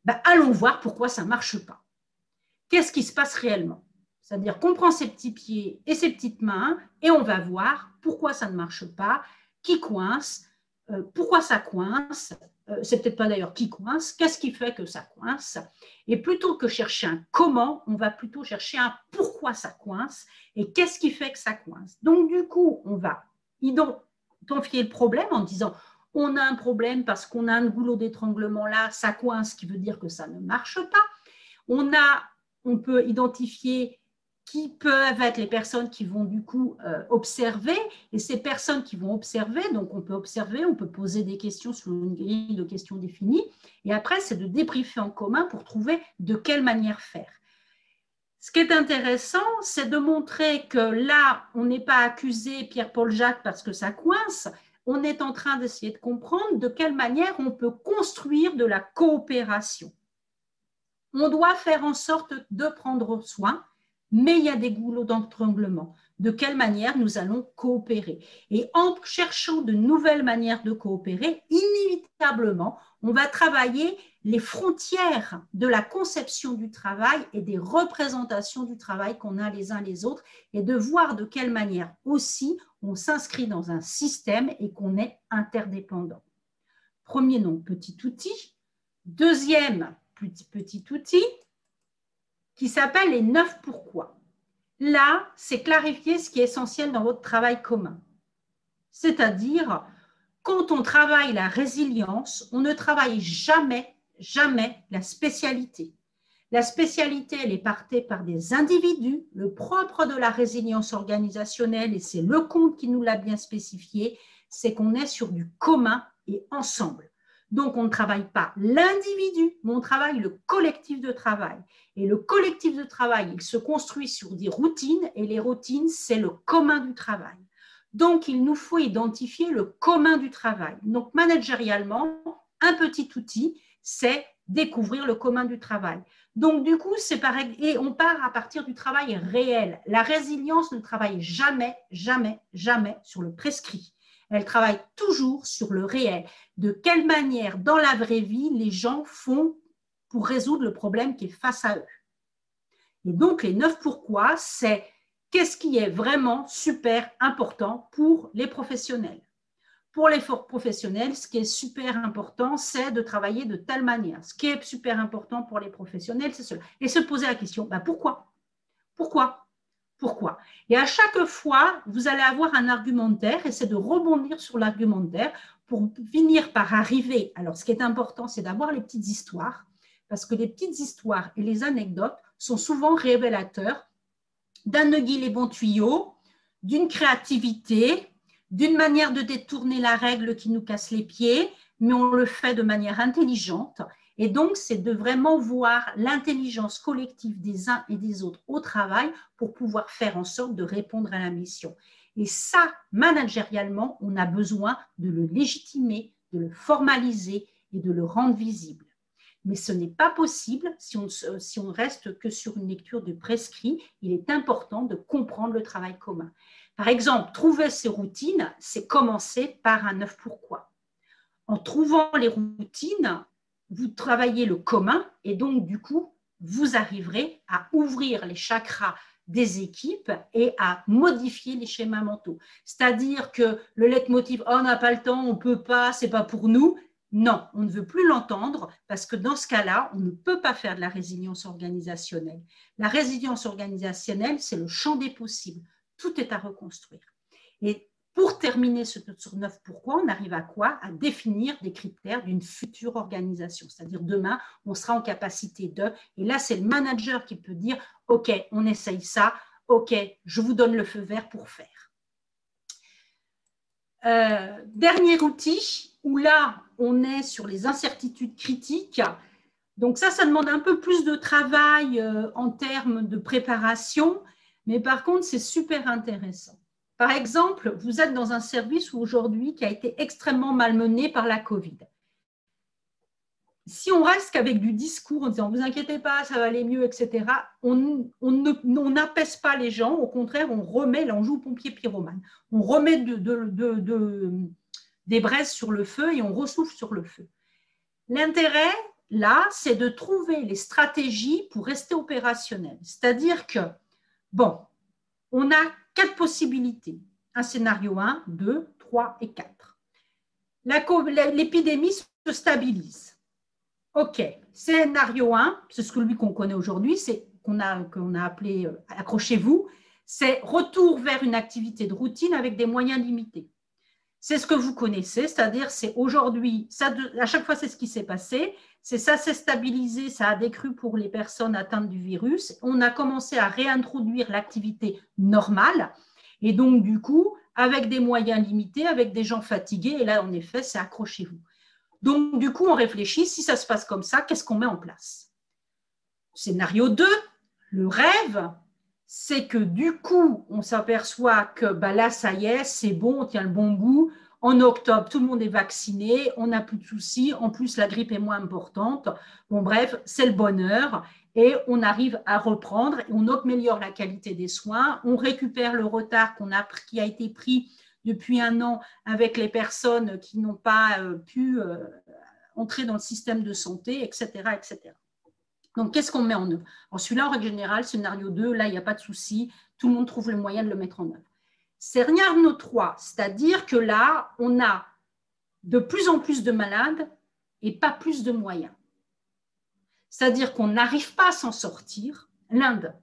ben, allons voir pourquoi ça ne marche pas. Qu'est-ce qui se passe réellement? C'est-à-dire qu'on prend ses petits pieds et ses petites mains et on va voir pourquoi ça ne marche pas, qui coince, pourquoi ça coince, c'est peut-être pas d'ailleurs qui coince, qu'est-ce qui fait que ça coince. Et plutôt que chercher un comment, on va plutôt chercher un pourquoi ça coince et qu'est-ce qui fait que ça coince. Donc du coup, on va identifier le problème en disant on a un problème parce qu'on a un goulot d'étranglement là, ça coince, ce qui veut dire que ça ne marche pas. On peut identifier qui peuvent être les personnes qui vont du coup observer. Et ces personnes qui vont observer, donc on peut observer, on peut poser des questions sur une grille de questions définie. Et après, c'est de débriefer en commun pour trouver de quelle manière faire. Ce qui est intéressant, c'est de montrer que là, on n'est pas accusé Pierre-Paul Jacques parce que ça coince. On est en train d'essayer de comprendre de quelle manière on peut construire de la coopération. On doit faire en sorte de prendre soin, mais il y a des goulots d'étranglement. de quelle manière nous allons coopérer. Et en cherchant de nouvelles manières de coopérer, inévitablement, on va travailler les frontières de la conception du travail et des représentations du travail qu'on a les uns les autres et de voir de quelle manière aussi on s'inscrit dans un système et qu'on est interdépendant. Premier nom, petit outil. Deuxième petit outil qui s'appelle les 9 pourquoi. Là, c'est clarifier ce qui est essentiel dans votre travail commun. C'est-à-dire, quand on travaille la résilience, on ne travaille jamais la spécialité. La spécialité, elle est partée par des individus. Le propre de la résilience organisationnelle, et c'est le compte qui nous l'a bien spécifié, c'est qu'on est sur du commun et ensemble. Donc, on ne travaille pas l'individu, mais on travaille le collectif de travail. Et le collectif de travail, il se construit sur des routines, et les routines, c'est le commun du travail. Donc, il nous faut identifier le commun du travail. Donc, managérialement, un petit outil, c'est découvrir le commun du travail. Donc, du coup, c'est pareil, et on part à partir du travail réel. La résilience ne travaille jamais sur le prescrit. Elle travaille toujours sur le réel. De quelle manière, dans la vraie vie, les gens font pour résoudre le problème qui est face à eux. Et donc, les 9 pourquoi, c'est qu'est-ce qui est vraiment super important pour les professionnels. Pour les professionnels, ce qui est super important, c'est de travailler de telle manière. Ce qui est super important pour les professionnels, c'est cela. Et se poser la question, pourquoi ? Pourquoi ? Et à chaque fois, vous allez avoir un argumentaire et c'est de rebondir sur l'argumentaire pour finir par arriver. Alors, ce qui est important, c'est d'avoir les petites histoires parce que les petites histoires et les anecdotes sont souvent révélateurs d'un aiguille les bons tuyaux, d'une créativité, d'une manière de détourner la règle qui nous casse les pieds, mais on le fait de manière intelligente. Et donc, c'est de vraiment voir l'intelligence collective des uns et des autres au travail pour pouvoir faire en sorte de répondre à la mission. Et ça, managérialement, on a besoin de le légitimer, de le formaliser et de le rendre visible. Mais ce n'est pas possible si on reste que sur une lecture de prescrit. Il est important de comprendre le travail commun. Par exemple, trouver ces routines, c'est commencer par un 9 pourquoi. En trouvant les routines, vous travaillez le commun et donc, du coup, vous arriverez à ouvrir les chakras des équipes et à modifier les schémas mentaux. C'est-à-dire que le leitmotiv « on n'a pas le temps, on ne peut pas, ce n'est pas pour nous », non, on ne veut plus l'entendre parce que dans ce cas-là, on ne peut pas faire de la résilience organisationnelle. La résilience organisationnelle, c'est le champ des possibles. Tout est à reconstruire. Et pour terminer sur 9 pourquoi, on arrive à quoi? À définir des critères d'une future organisation. C'est-à-dire demain, on sera en capacité de, et là, c'est le manager qui peut dire « Ok, on essaye ça, ok, je vous donne le feu vert pour faire ». Dernier outil, où là, on est sur les incertitudes critiques. Donc ça demande un peu plus de travail en termes de préparation, mais par contre, c'est super intéressant. Par exemple, vous êtes dans un service aujourd'hui qui a été extrêmement malmené par la Covid. Si on reste qu'avec du discours en disant « vous inquiétez pas, ça va aller mieux », etc., on n'apaise pas les gens. Au contraire, on remet, là on joue pompier pyromane, on remet des braises sur le feu et on ressouffle sur le feu. L'intérêt, là, c'est de trouver les stratégies pour rester opérationnel. C'est-à-dire que, bon, on a 4 possibilités. Un scénario 1, 2, 3 et 4. L'épidémie se stabilise. OK, scénario 1, c'est celui qu'on connaît aujourd'hui, c'est qu'on a appelé « accrochez-vous », c'est retour vers une activité de routine avec des moyens limités. C'est ce que vous connaissez, c'est-à-dire c'est aujourd'hui, à chaque fois c'est ce qui s'est passé, ça s'est stabilisé, ça a décru pour les personnes atteintes du virus, on a commencé à réintroduire l'activité normale et donc du coup avec des moyens limités, avec des gens fatigués et là en effet c'est accrochez-vous. Donc du coup on réfléchit, si ça se passe comme ça, qu'est-ce qu'on met en place? Scénario 2, le rêve, c'est que du coup, on s'aperçoit que là, ça y est, c'est bon, on tient le bon bout. En octobre, tout le monde est vacciné, on n'a plus de soucis. En plus, la grippe est moins importante. Bon, bref, c'est le bonheur. et on arrive à reprendre, et on améliore la qualité des soins, on récupère le retard qui a été pris depuis 1 an avec les personnes qui n'ont pas pu entrer dans le système de santé, etc., etc. Donc, qu'est-ce qu'on met en œuvre? Alors, celui-là, en règle générale, scénario 2, là, il n'y a pas de souci, tout le monde trouve le moyen de le mettre en œuvre. Scénario 3, c'est-à-dire que là, on a de plus en plus de malades et pas plus de moyens. C'est-à-dire qu'on n'arrive pas à s'en sortir, l'Inde.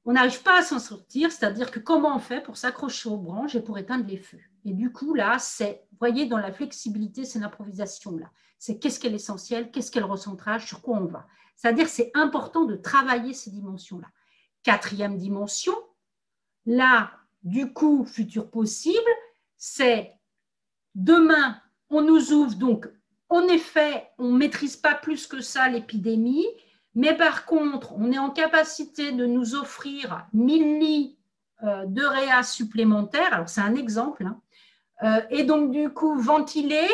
On n'arrive pas à s'en sortir, c'est-à-dire que comment on fait pour s'accrocher aux branches et pour éteindre les feux? Et du coup, là, vous voyez, dans la flexibilité, c'est l'improvisation, là. C'est qu'est-ce qui est l'essentiel, qu'est-ce qu'est le recentrage, sur quoi on va. C'est-à-dire que c'est important de travailler ces dimensions-là. 4e dimension, là, du coup, futur possible, c'est demain, on nous ouvre, donc, en effet, on ne maîtrise pas plus que ça l'épidémie, mais par contre, on est en capacité de nous offrir 1000 lits de réa supplémentaires. Alors, c'est un exemple. Hein. Et donc, du coup, ventiler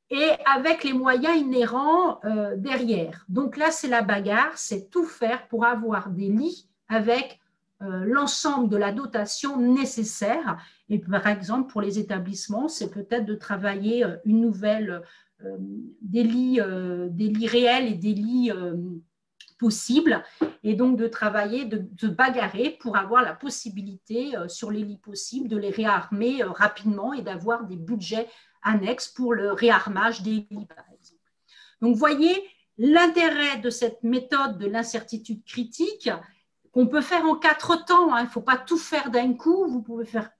et avec les moyens inhérents derrière. Donc là, c'est la bagarre, c'est tout faire pour avoir des lits avec l'ensemble de la dotation nécessaire. Et par exemple, pour les établissements, c'est peut-être de travailler une nouvelle, des lits réels et des lits possibles, et donc de travailler, de bagarrer pour avoir la possibilité sur les lits possibles de les réarmer rapidement et d'avoir des budgets annexes pour le réarmage des lits, par exemple. Donc, vous voyez l'intérêt de cette méthode de l'incertitude critique qu'on peut faire en 4 temps. Hein. Il ne faut pas tout faire d'un coup. Vous pouvez faire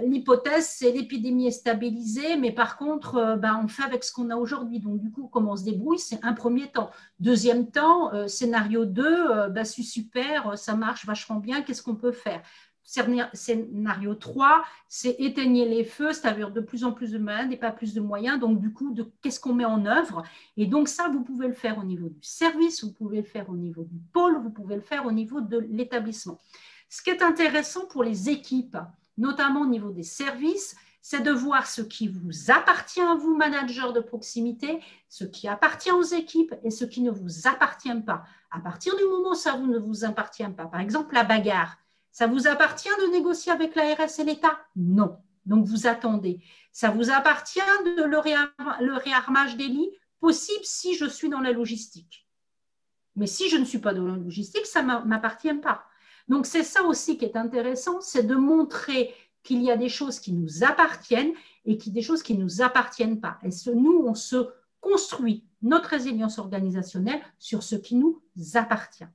l'hypothèse, c'est l'épidémie est stabilisée, mais par contre, on fait avec ce qu'on a aujourd'hui. Donc, du coup, comment on se débrouille, c'est un premier temps. 2e temps, scénario 2, c'est super, ça marche vachement bien, qu'est-ce qu'on peut faire? Scénario 3, c'est éteigner les feux, c'est-à-dire de plus en plus de malades et pas plus de moyens. Donc, du coup, qu'est-ce qu'on met en œuvre? Et donc, ça, vous pouvez le faire au niveau du service, vous pouvez le faire au niveau du pôle, vous pouvez le faire au niveau de l'établissement. Ce qui est intéressant pour les équipes, notamment au niveau des services, c'est de voir ce qui vous appartient à vous, managers de proximité, ce qui appartient aux équipes et ce qui ne vous appartient pas. À partir du moment où ça ne vous appartient pas, par exemple la bagarre, ça vous appartient de négocier avec l'ARS et l'État? Non. Donc, vous attendez. Ça vous appartient de le réarmage des lits? Possible si je suis dans la logistique. Mais si je ne suis pas dans la logistique, ça ne m'appartient pas. Donc, c'est ça aussi qui est intéressant, c'est de montrer qu'il y a des choses qui nous appartiennent et des choses qui ne nous appartiennent pas. Et nous, on se construit notre résilience organisationnelle sur ce qui nous appartient.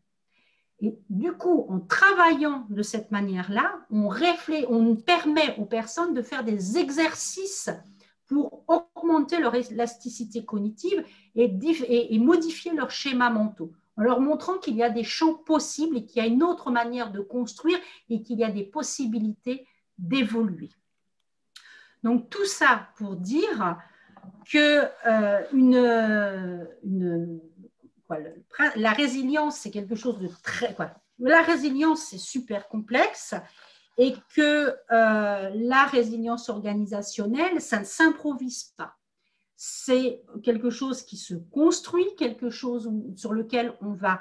Et du coup, en travaillant de cette manière-là, on permet aux personnes de faire des exercices pour augmenter leur élasticité cognitive et modifier leurs schémas mentaux, en leur montrant qu'il y a des champs possibles et qu'il y a une autre manière de construire et qu'il y a des possibilités d'évoluer. Donc, tout ça pour dire que la résilience, c'est quelque chose de très… La résilience, c'est super complexe et que la résilience organisationnelle, ça ne s'improvise pas. C'est quelque chose qui se construit, quelque chose sur lequel on va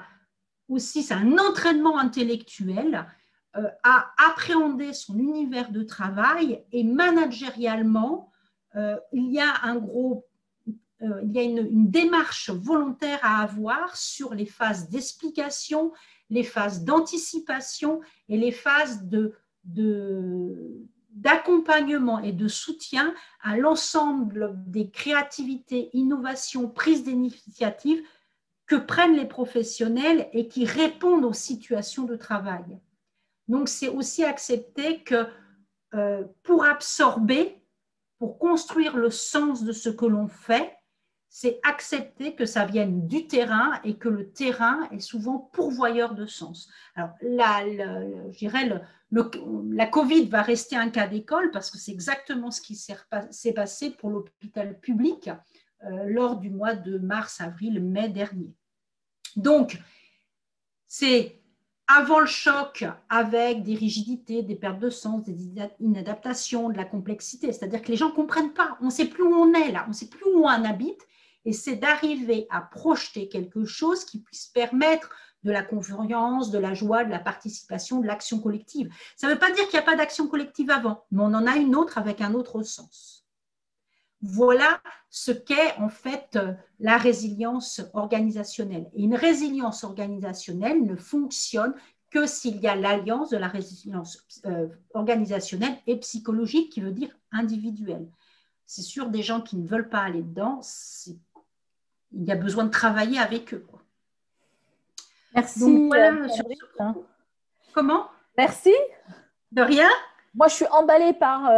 aussi, c'est un entraînement intellectuel à appréhender son univers de travail et managérialement, il y a une démarche volontaire à avoir sur les phases d'explication, les phases d'anticipation et les phases d'accompagnement et de soutien à l'ensemble des créativités, innovations, prises d'initiative que prennent les professionnels et qui répondent aux situations de travail. Donc, c'est aussi accepter que pour absorber, pour construire le sens de ce que l'on fait, c'est accepter que ça vienne du terrain et que le terrain est souvent pourvoyeur de sens. Alors, je dirais, la Covid va rester un cas d'école parce que c'est exactement ce qui s'est passé pour l'hôpital public lors du mois de mars, avril, mai dernier. Donc, c'est avant le choc avec des rigidités, des pertes de sens, des inadaptations, de la complexité. C'est-à-dire que les gens ne comprennent pas. On ne sait plus où on est là, on ne sait plus où on habite. Et c'est d'arriver à projeter quelque chose qui puisse permettre de la confiance, de la joie, de la participation, de l'action collective. Ça ne veut pas dire qu'il n'y a pas d'action collective avant, mais on en a une autre avec un autre sens. Voilà ce qu'est en fait la résilience organisationnelle. Et une résilience organisationnelle ne fonctionne que s'il y a l'alliance de la résilience organisationnelle et psychologique, qui veut dire individuelle. C'est sûr, des gens qui ne veulent pas aller dedans, il y a besoin de travailler avec eux, quoi. Merci. Donc, voilà, comment? Merci. De rien. Moi, je suis emballée par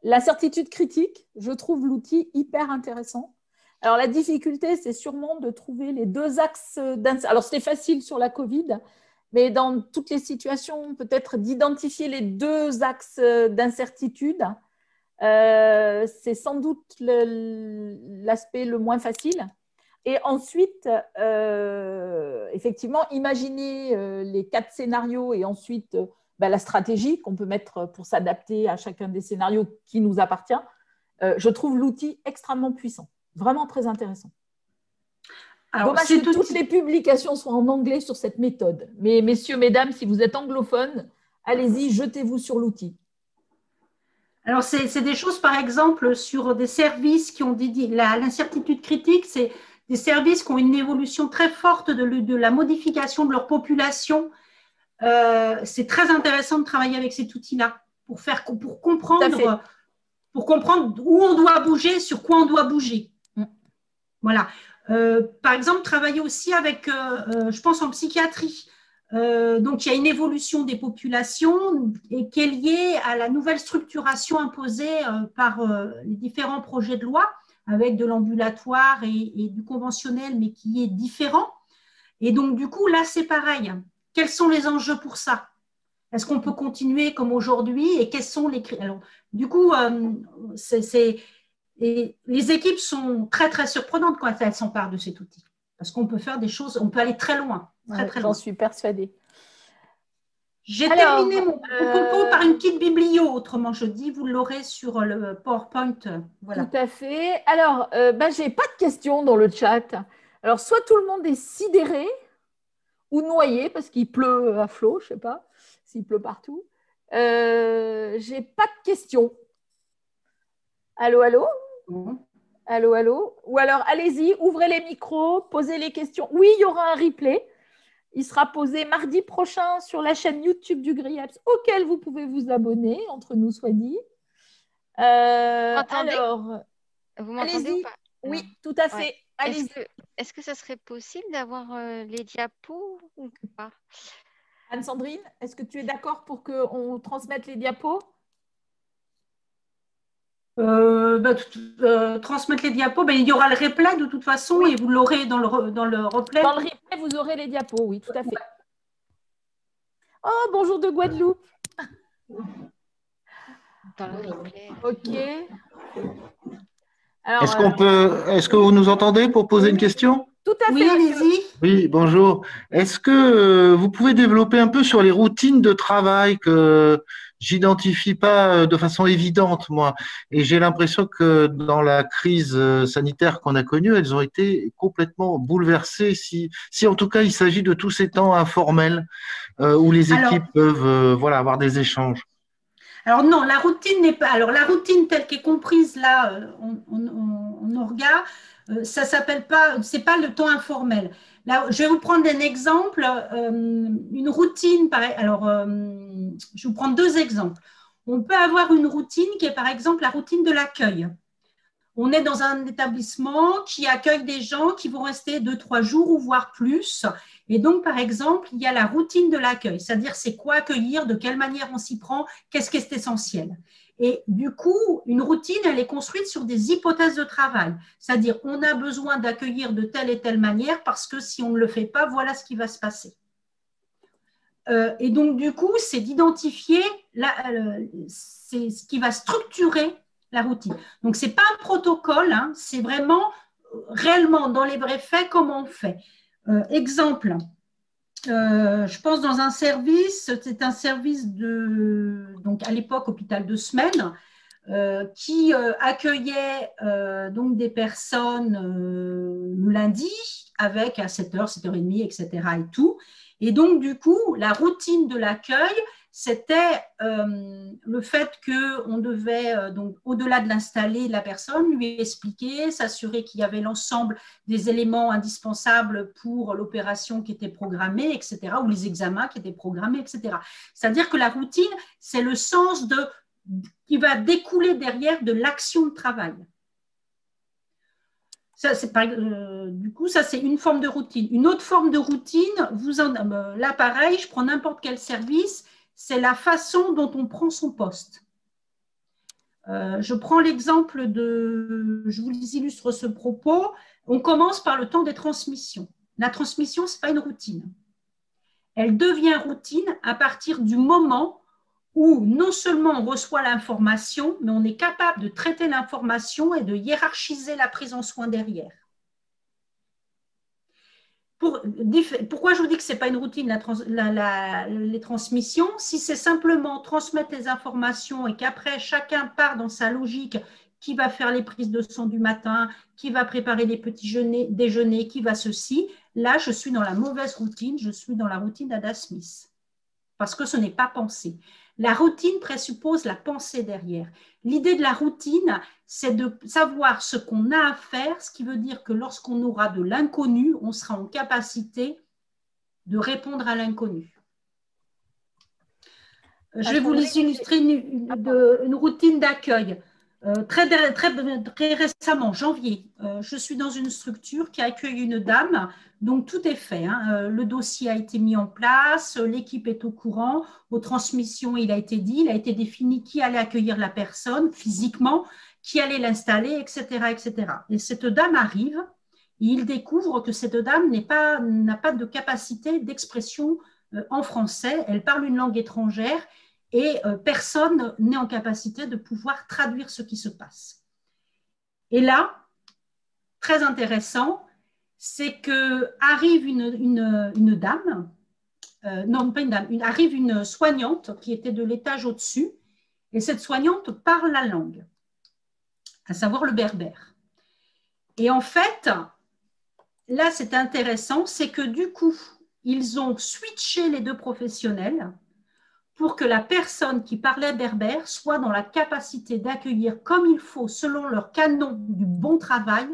la certitude critique. Je trouve l'outil hyper intéressant. Alors, la difficulté, c'est sûrement de trouver les deux axes d'incertitude. Alors, c'était facile sur la Covid, mais dans toutes les situations, peut-être d'identifier les deux axes d'incertitude. C'est sans doute l'aspect le moins facile. Et ensuite, effectivement, imaginer les 4 scénarios et ensuite la stratégie qu'on peut mettre pour s'adapter à chacun des scénarios qui nous appartient. Je trouve l'outil extrêmement puissant, vraiment très intéressant. Alors, dommage que toutes les publications soient en anglais sur cette méthode. Mais messieurs, mesdames, si vous êtes anglophones, allez-y, jetez-vous sur l'outil. Alors, c'est des choses, par exemple, sur des services qui ont l'incertitude critique, c'est des services qui ont une évolution très forte de la modification de leur population. C'est très intéressant de travailler avec cet outil-là pour comprendre où on doit bouger, sur quoi on doit bouger. Voilà. Par exemple, travailler aussi avec, je pense en psychiatrie. Donc, il y a une évolution des populations et qui est liée à la nouvelle structuration imposée par les différents projets de loi, avec de l'ambulatoire et du conventionnel, mais qui est différent. Et donc, du coup, là, c'est pareil. Quels sont les enjeux pour ça? Est-ce qu'on peut continuer comme aujourd'hui? Et quels sont les… Alors, du coup, et les équipes sont très, très surprenantes quand elles s'emparent de cet outil. Parce qu'on peut faire des choses, on peut aller très loin. J'en suis persuadée. J'ai terminé mon propos par une petite biblio, autrement je dis, vous l'aurez sur le PowerPoint. Voilà. Tout à fait. Alors, je n'ai pas de questions dans le chat. Alors, soit tout le monde est sidéré ou noyé parce qu'il pleut à flot, je ne sais pas s'il pleut partout. Je n'ai pas de questions. Allô, allô? Allô, allô? Ou alors, allez-y, ouvrez les micros, posez les questions. Oui, il y aura un replay. Il sera posé mardi prochain sur la chaîne YouTube du GRIEPS, auquel vous pouvez vous abonner, entre nous soit dit. Alors, vous m'entendez ou pas? Oui, tout à fait. Est-ce que ça serait possible d'avoir les diapos ou pas? Anne-Sandrine, est-ce que tu es d'accord pour qu'on transmette les diapos? Transmettre les diapos, il y aura le replay de toute façon et vous l'aurez dans le replay. Dans le replay, vous aurez les diapos, oui, tout à fait. Oh, bonjour de Guadeloupe. Dans le replay. Ok. Est-ce que vous nous entendez pour poser une question? Tout à fait. Oui, allez-y. Oui, bonjour. Est-ce que vous pouvez développer un peu sur les routines de travail que j'identifie pas de façon évidente, moi, et j'ai l'impression que dans la crise sanitaire qu'on a connue, elles ont été complètement bouleversées. Si en tout cas il s'agit de tous ces temps informels où les équipes peuvent avoir des échanges. Alors non, la routine n'est pas. Alors la routine telle qu'est comprise là en orga, ça s'appelle pas. C'est pas le temps informel. Là, je vais vous prendre un exemple. Une routine, pareil. Alors, je vais vous prendre 2 exemples. On peut avoir une routine qui est par exemple la routine de l'accueil. On est dans un établissement qui accueille des gens qui vont rester 2-3 jours ou voire plus. Et donc, par exemple, il y a la routine de l'accueil, c'est-à-dire c'est quoi accueillir, de quelle manière on s'y prend, qu'est-ce qui est essentiel. Et du coup, une routine, elle est construite sur des hypothèses de travail, c'est-à-dire on a besoin d'accueillir de telle et telle manière parce que si on ne le fait pas, voilà ce qui va se passer. Et donc, du coup, c'est d'identifier, c'est ce qui va structurer la routine. Donc, ce n'est pas un protocole, hein, c'est vraiment réellement dans les vrais faits comment on fait. Exemple, je pense dans un service, c'est un service donc à l'époque hôpital de semaine, qui accueillait donc des personnes le lundi avec à 7h, 7h30, etc. et tout. Et donc, du coup, la routine de l'accueil, c'était le fait qu'on devait, donc, au-delà de l'installer, la personne, lui expliquer, s'assurer qu'il y avait l'ensemble des éléments indispensables pour l'opération qui était programmée, etc., ou les examens qui étaient programmés, etc. C'est-à-dire que la routine, c'est le sens qui va découler derrière de l'action de travail. Du coup, ça, c'est une forme de routine. Une autre forme de routine, là, pareil, je prends n'importe quel service, c'est la façon dont on prend son poste. Je prends l'exemple je vous illustre ce propos. On commence par le temps des transmissions. La transmission, ce n'est pas une routine. Elle devient routine à partir du moment où non seulement on reçoit l'information, mais on est capable de traiter l'information et de hiérarchiser la prise en soin derrière. Pourquoi je vous dis que ce n'est pas une routine, les transmissions? Si c'est simplement transmettre les informations et qu'après, chacun part dans sa logique, qui va faire les prises de sang du matin, qui va préparer les petits déjeuners, qui va ceci, là, je suis dans la mauvaise routine, je suis dans la routine d'Ada Smith, parce que ce n'est pas pensé. La routine présuppose la pensée derrière. L'idée de la routine, c'est de savoir ce qu'on a à faire, ce qui veut dire que lorsqu'on aura de l'inconnu, on sera en capacité de répondre à l'inconnu. Je vais vous illustrer une routine d'accueil. Très récemment, janvier, je suis dans une structure qui accueille une dame, donc tout est fait. Le dossier a été mis en place, l'équipe est au courant, aux transmissions, il a été défini qui allait accueillir la personne physiquement, qui allait l'installer, etc., etc. Et cette dame arrive, et il découvre que cette dame n'a pas de capacité d'expression en français, elle parle une langue étrangère, et personne n'est en capacité de pouvoir traduire ce qui se passe. Et là, très intéressant, c'est qu'arrive une dame, non pas une dame, arrive une soignante qui était de l'étage au-dessus, et cette soignante parle la langue, à savoir le berbère. Et en fait, là c'est intéressant, c'est que du coup, ils ont switché les deux professionnels pour que la personne qui parlait berbère soit dans la capacité d'accueillir comme il faut, selon leur canon du bon travail,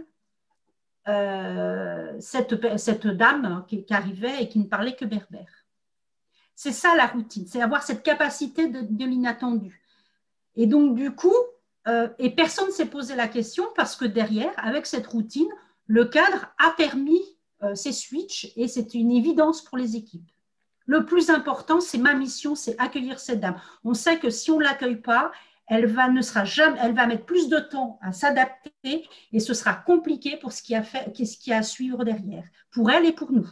cette dame qui arrivait et qui ne parlait que berbère. C'est ça la routine, c'est avoir cette capacité de l'inattendu. Et donc, du coup, et personne ne s'est posé la question parce que derrière, avec cette routine, le cadre a permis ces switches et c'est une évidence pour les équipes. Le plus important, c'est ma mission, c'est accueillir cette dame. On sait que si on ne l'accueille pas, elle va mettre plus de temps à s'adapter et ce sera compliqué pour ce qui a à suivre derrière, pour elle et pour nous.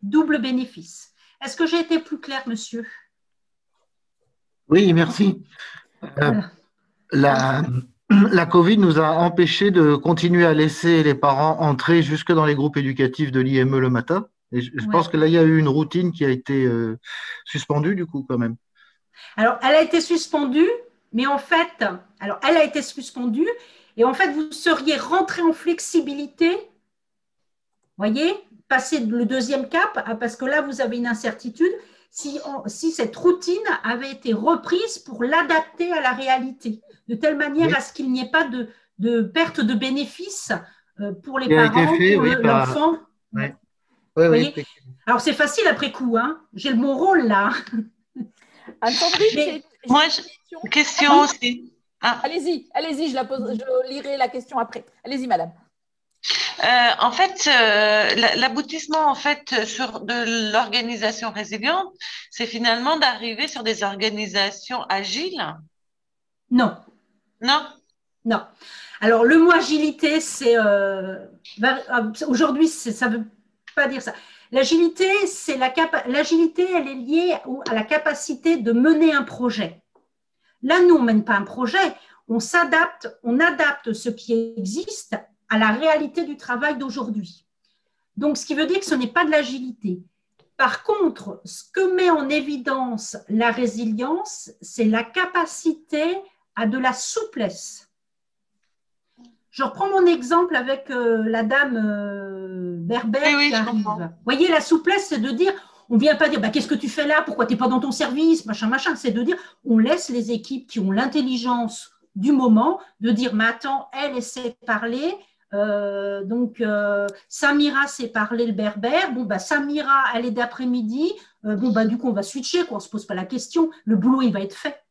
Double bénéfice. Est-ce que j'ai été plus claire, monsieur? Oui, merci. Voilà. La Covid nous a empêchés de continuer à laisser les parents entrer jusque dans les groupes éducatifs de l'IME le matin. Et je pense que là, il y a eu une routine qui a été suspendue, du coup, quand même. Alors, elle a été suspendue, mais en fait, elle a été suspendue, et en fait, vous seriez rentré en flexibilité, voyez, passer le deuxième cap, parce que là, vous avez une incertitude, si cette routine avait été reprise pour l'adapter à la réalité, de telle manière à ce qu'il n'y ait pas de perte de bénéfices pour les parents, pour l'enfant. Oui. Oui. Alors, c'est facile après coup, hein. J'ai mon rôle là. Anne-Sandrine, moi, une question aussi. Ah. Allez-y, je lirai la question après. Allez-y, madame. En fait, l'aboutissement de l'organisation résiliente, c'est finalement d'arriver sur des organisations agiles. Non. Non. Non. Alors, le mot agilité, c'est aujourd'hui, ça veut pas dire ça. L'agilité, elle est liée à la capacité de mener un projet. Là, nous, on ne mène pas un projet, on adapte ce qui existe à la réalité du travail d'aujourd'hui. Donc, ce qui veut dire que ce n'est pas de l'agilité. Par contre, ce que met en évidence la résilience, c'est la capacité à de la souplesse. Je reprends mon exemple avec la dame berbère qui arrive. Vous voyez, la souplesse, c'est de dire, on ne vient pas dire, bah, qu'est-ce que tu fais là, pourquoi tu n'es pas dans ton service, machin, machin. C'est de dire, on laisse les équipes qui ont l'intelligence du moment de dire, mais attends, elle sait parler, Samira sait parler le berbère, bon, bah, Samira, elle est d'après-midi, bon, bah, du coup, on va switcher, quoi, on ne se pose pas la question, le boulot, il va être fait.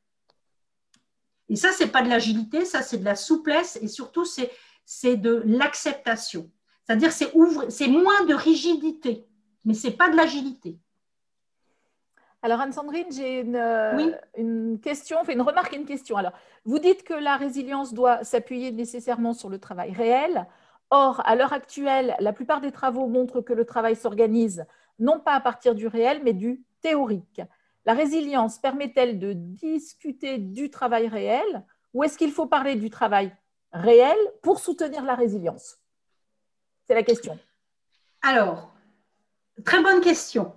Et ça, ce n'est pas de l'agilité, ça, c'est de la souplesse et surtout, c'est de l'acceptation. C'est-à-dire, c'est moins de rigidité, mais ce n'est pas de l'agilité. Alors, Anne-Sandrine, j'ai une question, une remarque et une question. Alors, vous dites que la résilience doit s'appuyer nécessairement sur le travail réel. Or, à l'heure actuelle, la plupart des travaux montrent que le travail s'organise non pas à partir du réel, mais du théorique. La résilience permet-elle de discuter du travail réel ou est-ce qu'il faut parler du travail réel pour soutenir la résilience? C'est la question. Alors, très bonne question.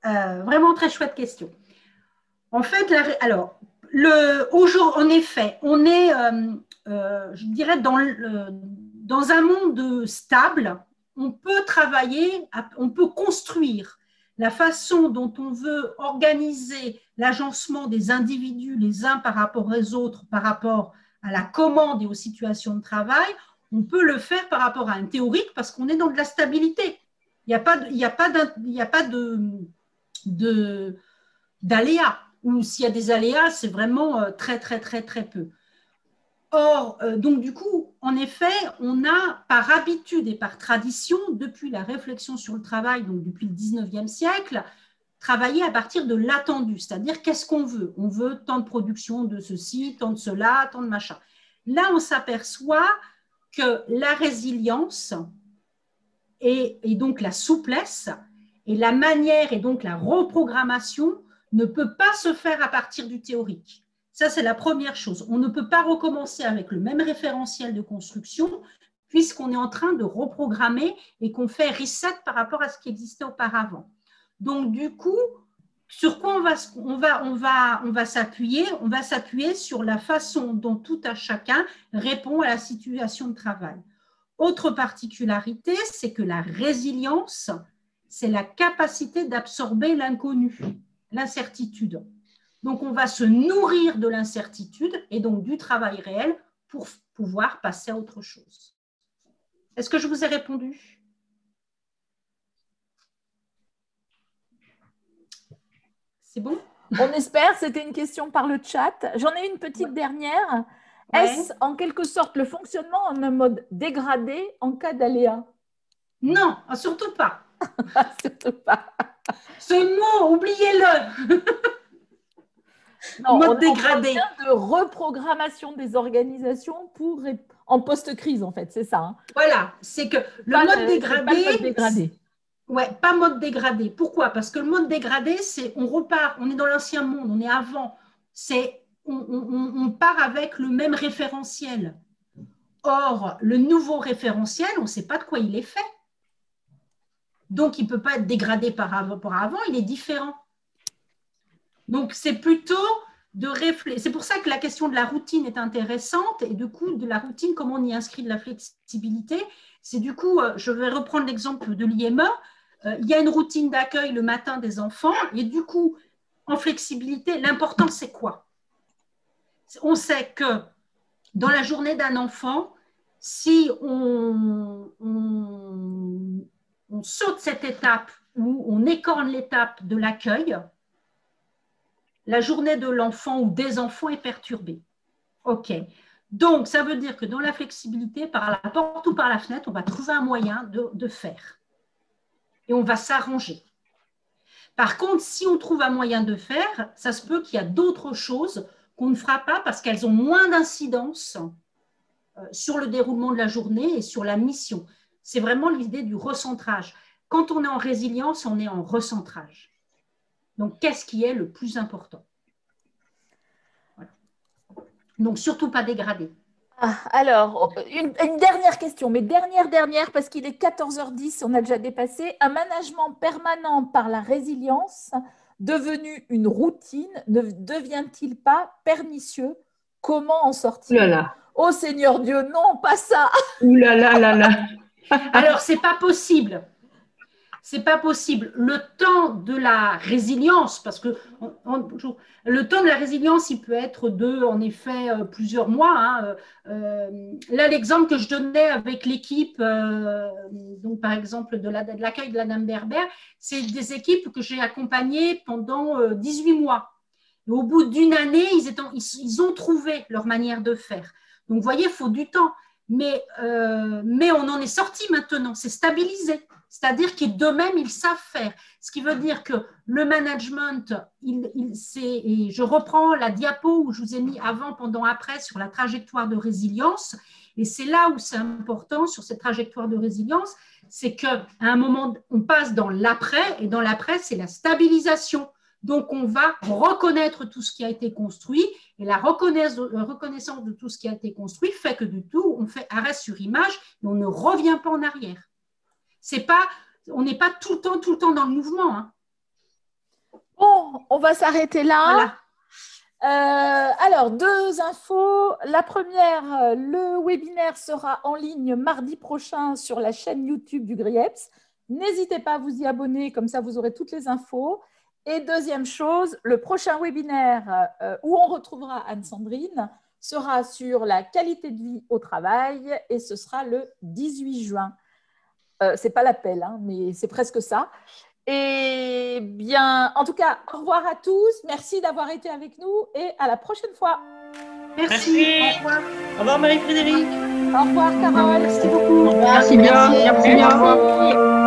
Vraiment très chouette question. En fait, en effet, on est, je dirais, dans un monde stable. On peut travailler, on peut construire la façon dont on veut organiser l'agencement des individus les uns par rapport aux autres, par rapport à la commande et aux situations de travail. On peut le faire par rapport à un théorique parce qu'on est dans de la stabilité. Il n'y a pas d'aléas, ou s'il y a des aléas, c'est vraiment très, très, très, très peu. Or, donc du coup, en effet, on a par habitude et par tradition, depuis la réflexion sur le travail, donc depuis le 19e siècle, travaillé à partir de l'attendu, c'est-à-dire qu'est-ce qu'on veut? On veut tant de production de ceci, tant de cela, tant de machin. Là, on s'aperçoit que la résilience et donc la souplesse et la manière et donc la reprogrammation ne peut pas se faire à partir du théorique. Ça, c'est la première chose. On ne peut pas recommencer avec le même référentiel de construction puisqu'on est en train de reprogrammer et qu'on fait reset par rapport à ce qui existait auparavant. Donc, du coup, sur quoi on va s'appuyer? On va s'appuyer sur la façon dont tout à chacun répond à la situation de travail. Autre particularité, c'est que la résilience, c'est la capacité d'absorber l'inconnu, l'incertitude. Donc, on va se nourrir de l'incertitude et donc du travail réel pour pouvoir passer à autre chose. Est-ce que je vous ai répondu? C'est bon? On espère, c'était une question par le chat. J'en ai une petite dernière. Ouais. Est-ce en quelque sorte le fonctionnement en un mode dégradé en cas d'aléa? Non, surtout pas. Surtout pas. Ce mot, oubliez-le. Non, mode dégradé. On de reprogrammation des organisations en post-crise, en fait, c'est ça. Hein. Voilà, c'est que le mode dégradé. Ouais, pas mode dégradé. Pourquoi? Parce que le mode dégradé, c'est on repart, on est dans l'ancien monde, on est avant. On part avec le même référentiel. Or, le nouveau référentiel, on ne sait pas de quoi il est fait. Donc, il ne peut pas être dégradé par rapport à avant, il est différent. Donc, c'est plutôt de réfléchir. C'est pour ça que la question de la routine est intéressante et du coup, de la routine, comment on y inscrit de la flexibilité. C'est du coup, je vais reprendre l'exemple de l'IME. Il y a une routine d'accueil le matin des enfants et du coup, en flexibilité, l'important, c'est quoi? On sait que dans la journée d'un enfant, si on saute cette étape ou on écorne l'étape de l'accueil, la journée de l'enfant ou des enfants est perturbée. OK. Donc, ça veut dire que dans la flexibilité, par la porte ou par la fenêtre, on va trouver un moyen de faire. Et on va s'arranger. Par contre, si on trouve un moyen de faire, ça se peut qu'il y a d'autres choses qu'on ne fera pas parce qu'elles ont moins d'incidence sur le déroulement de la journée et sur la mission. C'est vraiment l'idée du recentrage. Quand on est en résilience, on est en recentrage. Donc, qu'est-ce qui est le plus important? Voilà. Donc, surtout pas dégradé. Alors, une dernière question, mais dernière, parce qu'il est 14h10, on a déjà dépassé. Un management permanent par la résilience, devenu une routine, ne devient-il pas pernicieux Comment en Ouh sortir? là là. Oh Seigneur Dieu, non, pas ça. Ouh là là là là. Alors, c'est pas possible. C'est pas possible. Le temps de la résilience, parce que le temps de la résilience, il peut être de, en effet, plusieurs mois. Hein. Là, l'exemple que je donnais avec l'équipe, donc par exemple de l'accueil de la Dame Berbère, c'est des équipes que j'ai accompagnées pendant 18 mois. Et au bout d'une année, ils ont trouvé leur manière de faire. Donc, vous voyez, il faut du temps. Mais on en est sorti maintenant, c'est stabilisé. C'est-à-dire qu'ils d'eux-mêmes, ils savent faire. Ce qui veut dire que le management, et je reprends la diapo où je vous ai mis avant, pendant, après sur la trajectoire de résilience. Et c'est là où c'est important sur cette trajectoire de résilience, c'est qu'à un moment, on passe dans l'après, et dans l'après, c'est la stabilisation. Donc, on va reconnaître tout ce qui a été construit, et la reconnaissance de tout ce qui a été construit fait que du tout, on fait arrêt sur image et on ne revient pas en arrière. On n'est pas tout le temps dans le mouvement. Hein. Bon, on va s'arrêter là. Voilà. Alors, 2 infos. La première, le webinaire sera en ligne mardi prochain sur la chaîne YouTube du GRIEPS. N'hésitez pas à vous y abonner, comme ça vous aurez toutes les infos. Et deuxième chose, le prochain webinaire où on retrouvera Anne-Sandrine sera sur la qualité de vie au travail et ce sera le 18 juin. Ce n'est pas l'appel, hein, mais c'est presque ça. Et bien, en tout cas, au revoir à tous. Merci d'avoir été avec nous et à la prochaine fois. Merci. Au revoir. Au revoir Marie-Frédérique. Au revoir Carole. Merci beaucoup. Merci bien. Merci. Merci bien. Au revoir.